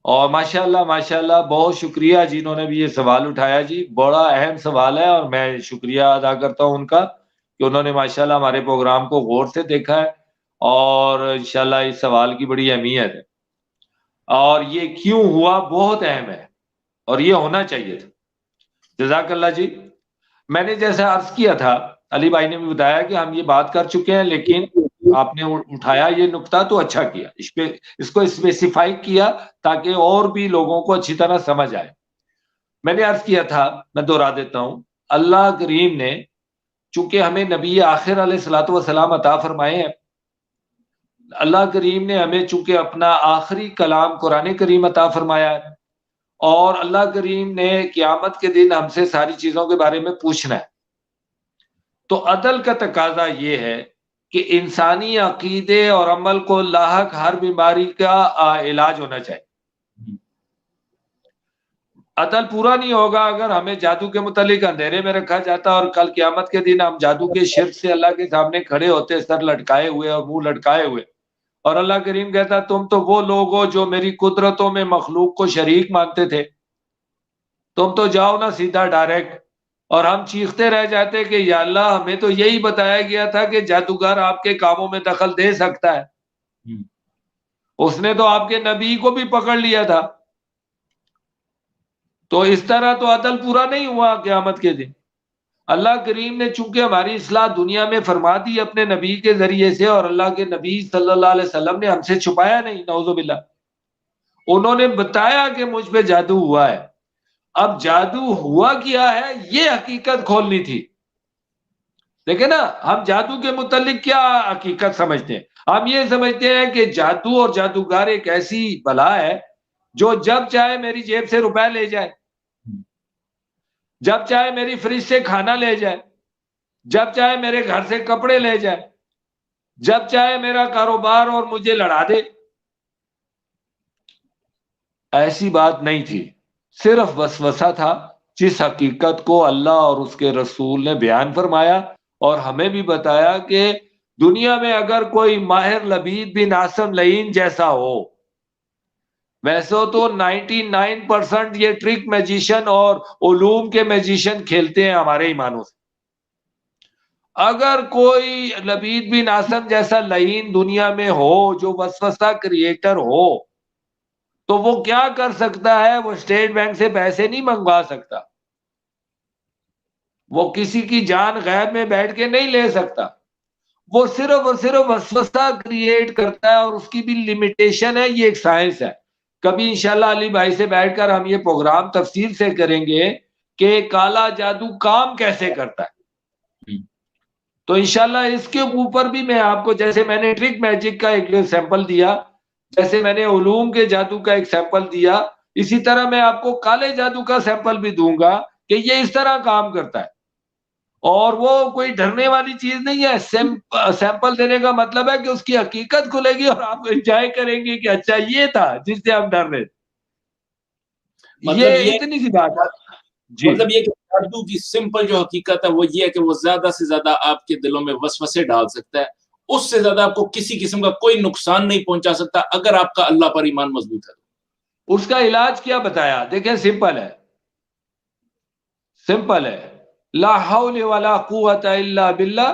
اور ماشاءاللہ بہت شکریہ جنہوں نے بھی یہ سوال اٹھایا. جی بڑا اہم سوال ہے، اور میں شکریہ ادا کرتا ہوں ان کا کہ انہوں نے ماشاءاللہ ہمارے پروگرام کو غور سے دیکھا ہے، اور انشاءاللہ اس سوال کی بڑی اہمیت ہے، اور یہ کیوں ہوا بہت اہم ہے، اور یہ ہونا چاہیے تھا. جزاک اللہ جی. میں نے جیسا عرض کیا تھا، علی بھائی نے بھی بتایا کہ ہم یہ بات کر چکے ہیں، لیکن آپ نے اٹھایا یہ نقطہ تو اچھا کیا، اس کو اسپیسیفائی کیا تاکہ اور بھی لوگوں کو اچھی طرح سمجھ آئے. میں نے عرض کیا تھا، میں دوہرا دیتا ہوں، اللہ کریم نے چونکہ ہمیں نبی آخر علیہ الصلوۃ والسلام عطا فرمائے ہیں، اللہ کریم نے ہمیں چونکہ اپنا آخری کلام قرآن کریم عطا فرمایا ہے، اور اللہ کریم نے قیامت کے دن ہم سے ساری چیزوں کے بارے میں پوچھنا ہے. تو عدل کا تقاضا یہ ہے کہ انسانی عقیدے اور عمل کو لاحق ہر بیماری کا علاج ہونا چاہیے. عدل پورا نہیں ہوگا اگر ہمیں جادو کے متعلق اندھیرے میں رکھا جاتا، اور کل قیامت کے دن ہم جادو کے شرک سے اللہ کے سامنے کھڑے ہوتے، سر لٹکائے ہوئے اور منہ لٹکائے ہوئے، اور اللہ کریم کہتا تم تو وہ لوگ ہو جو میری قدرتوں میں مخلوق کو شریک مانتے تھے، تم تو جاؤ نا سیدھا ڈائریکٹ. اور ہم چیختے رہ جاتے کہ یا اللہ، ہمیں تو یہی بتایا گیا تھا کہ جادوگر آپ کے کاموں میں دخل دے سکتا ہے، اس نے تو آپ کے نبی کو بھی پکڑ لیا تھا. تو اس طرح تو عدل پورا نہیں ہوا قیامت کے دن. اللہ کریم نے چونکہ ہماری اصلاح دنیا میں فرما دی اپنے نبی کے ذریعے سے، اور اللہ کے نبی صلی اللہ علیہ وسلم نے ہم سے چھپایا نہیں، نعوذ باللہ. انہوں نے بتایا کہ مجھ پہ جادو ہوا ہے. اب جادو ہوا کیا ہے یہ حقیقت کھولنی تھی. دیکھیں نا، ہم جادو کے متعلق کیا حقیقت سمجھتے ہیں؟ ہم یہ سمجھتے ہیں کہ جادو اور جادوگر ایک ایسی بلا ہے جو جب چاہے میری جیب سے روپے لے جائے، جب چاہے میری فریج سے کھانا لے جائے، جب چاہے میرے گھر سے کپڑے لے جائے، جب چاہے میرا کاروبار اور مجھے لڑا دے. ایسی بات نہیں تھی، صرف وسوسہ تھا جس حقیقت کو اللہ اور اس کے رسول نے بیان فرمایا اور ہمیں بھی بتایا کہ دنیا میں اگر کوئی ماہر لبید بن عاصم لعین جیسا ہو، ویسے تو 99% یہ ٹرک میجیشن اور علوم کے میجیشن کھیلتے ہیں ہمارے ایمانوں سے. اگر کوئی لبید بن عاصم جیسا لعین دنیا میں ہو جو وسوسہ کریٹر ہو تو وہ کیا کر سکتا ہے؟ وہ اسٹیٹ بینک سے پیسے نہیں منگوا سکتا، وہ کسی کی جان غیب میں بیٹھ کے نہیں لے سکتا. وہ صرف اور صرف وسوسہ کریٹ کرتا ہے، اور اس کی بھی لمیٹیشن ہے. یہ ایک سائنس ہے. کبھی انشاءاللہ علی بھائی سے بیٹھ کر ہم یہ پروگرام تفصیل سے کریں گے کہ کالا جادو کام کیسے کرتا ہے. تو انشاءاللہ اس کے اوپر بھی میں آپ کو، جیسے میں نے ٹرک میجک کا ایک سیمپل دیا، جیسے میں نے علوم کے جادو کا ایک سیمپل دیا، اسی طرح میں آپ کو کالے جادو کا سیمپل بھی دوں گا کہ یہ اس طرح کام کرتا ہے. اور وہ کوئی ڈرنے والی چیز نہیں ہے. سیمپل دینے کا مطلب ہے کہ اس کی حقیقت کھلے گی اور آپ انجوائے کریں گے کہ اچھا یہ تھا جس سے ہم ڈر رہے. مطلب یہ اتنی سی بات ہے. مطلب یہ کہ جادو کی سمپل جو حقیقت ہے وہ یہ ہے کہ وہ زیادہ سے زیادہ آپ کے دلوں میں وسوسے ڈال سکتا ہے، اس سے زیادہ آپ کو کسی قسم کا کوئی نقصان نہیں پہنچا سکتا اگر آپ کا اللہ پر ایمان مضبوط ہے. اس کا علاج کیا بتایا؟ دیکھیں سمپل ہے، سمپل ہے. لا حول ولا قوت الا باللہ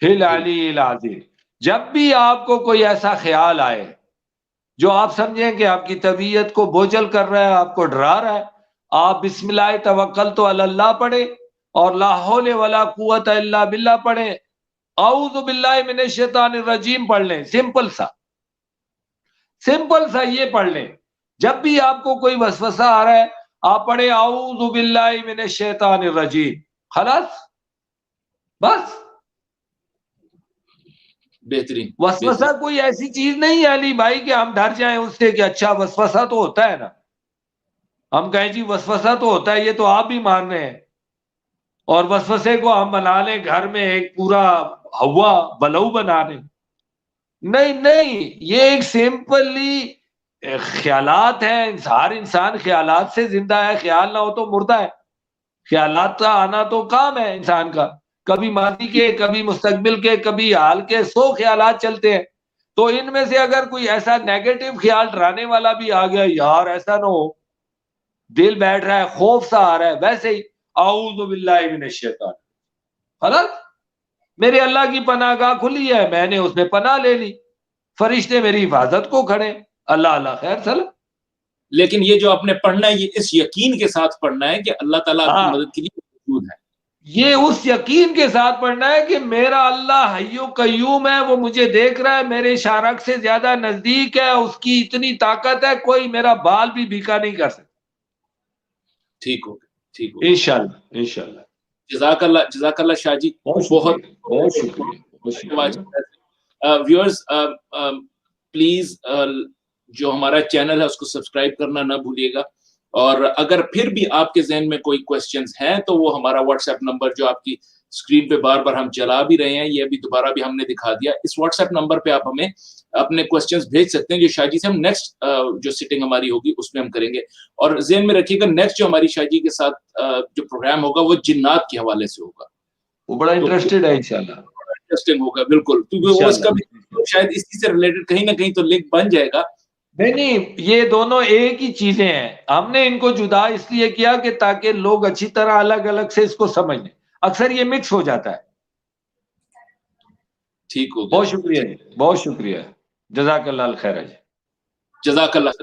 العلی العظیم. جب بھی آپ کو کوئی ایسا خیال آئے جو آپ سمجھیں کہ آپ کی طبیعت کو بوجھل کر رہا ہے، آپ کو ڈرا رہا ہے، آپ بسم اللہ توکلت علی اللہ پڑھیں اور لا حول ولا قوت الا باللہ پڑھیں، اعوذ باللہ من الشیطان الرجیم پڑھ لیں. سمپل سا، سمپل سا یہ پڑھ لیں. جب بھی آپ کو کوئی وسوسہ آ رہا ہے آپ پڑھیں اعوذ باللہ من الشیطان الرجیم. خلاص، بس. بہترین. وسوسہ کوئی ایسی چیز نہیں ہے علی بھائی کہ ہم ڈر جائیں اس سے کہ اچھا وسوسہ تو ہوتا ہے نا. ہم کہیں جی وسوسہ تو ہوتا ہے، یہ تو آپ بھی مان رہے ہیں، اور وسوسے کو ہم بنا لیں گھر میں ایک پورا ہوا بلو بنا لیں. نہیں نہیں، یہ ایک سمپلی خیالات ہیں. ہر انسان خیالات سے زندہ ہے، خیال نہ ہو تو مردہ ہے. خیالات کا آنا تو کام ہے انسان کا، کبھی ماضی کے، کبھی مستقبل کے، کبھی حال کے، 100 خیالات چلتے ہیں. تو ان میں سے اگر کوئی ایسا نیگیٹو خیال ڈرانے والا بھی آ گیا، یار ایسا نہ ہو، دل بیٹھ رہا ہے، خوف سا آ رہا ہے، ویسے ہی اعوذ باللہ من الشیطان. غلط، میرے اللہ کی پناہ گاہ کھلی ہے، میں نے اس میں پناہ لے لی، فرشتے میری حفاظت کو کھڑے، اللہ اللہ خیر سلام. لیکن یہ جو آپ نے پڑھنا ہے یہ اس یقین کے ساتھ پڑھنا ہے کہ اللہ تعالیٰ آپ کی مدد کے لیے موجود ہے. یہ اس یقین کے ساتھ پڑھنا ہے کہ میرا اللہ حی و قیوم ہے، وہ مجھے دیکھ رہا ہے، میرے شارک سے زیادہ نزدیک ہے، اس کی اتنی طاقت ہے کوئی میرا بال بھی بھیکا نہیں کر سکتا. ٹھیک ہو گیا، ٹھیک ہو گیا. انشاءاللہ انشاءاللہ. جزاک اللہ شاہ جی. بہت شکریہ. ویورز پلیز جو ہمارا چینل ہے اس کو سبسکرائب کرنا نہ بھولیے گا، اور اگر پھر بھی آپ کے ذہن میں کوئی کوسچنز ہیں تو وہ ہمارا واٹس ایپ نمبر جو آپ کی اسکرین پہ بار بار ہم چلا بھی رہے ہیں، یہ ابھی دوبارہ بھی ہم نے دکھا دیا، اس واٹس ایپ نمبر پہ آپ ہمیں اپنے کوسچنز بھیج سکتے ہیں جو شاہ جی سے ہم نیکسٹ جو سٹنگ ہماری ہوگی اس میں ہم کریں گے. اور ذہن میں رکھیے گا نیکسٹ جو ہماری شاہ جی کے ساتھ جو پروگرام ہوگا وہ جنات کے حوالے سے ہوگا. وہ بڑا انٹرسٹڈ ہے انشاءاللہ. انٹرسٹنگ ہوگا بالکل، کیونکہ وہ اس کا بھی شاید اسی سے ریلیٹڈ کہیں نہ کہیں تو لنک بن جائے گا. نہیں، یہ دونوں ایک ہی چیزیں ہیں. ہم نے ان کو جدا اس لیے کیا کہ تاکہ لوگ اچھی طرح الگ الگ سے اس کو سمجھ لیں. اکثر یہ مکس ہو جاتا ہے. ٹھیک ہو گیا. بہت شکریہ، بہت شکریہ. جزاک اللہ الخیر. جزاک اللہ.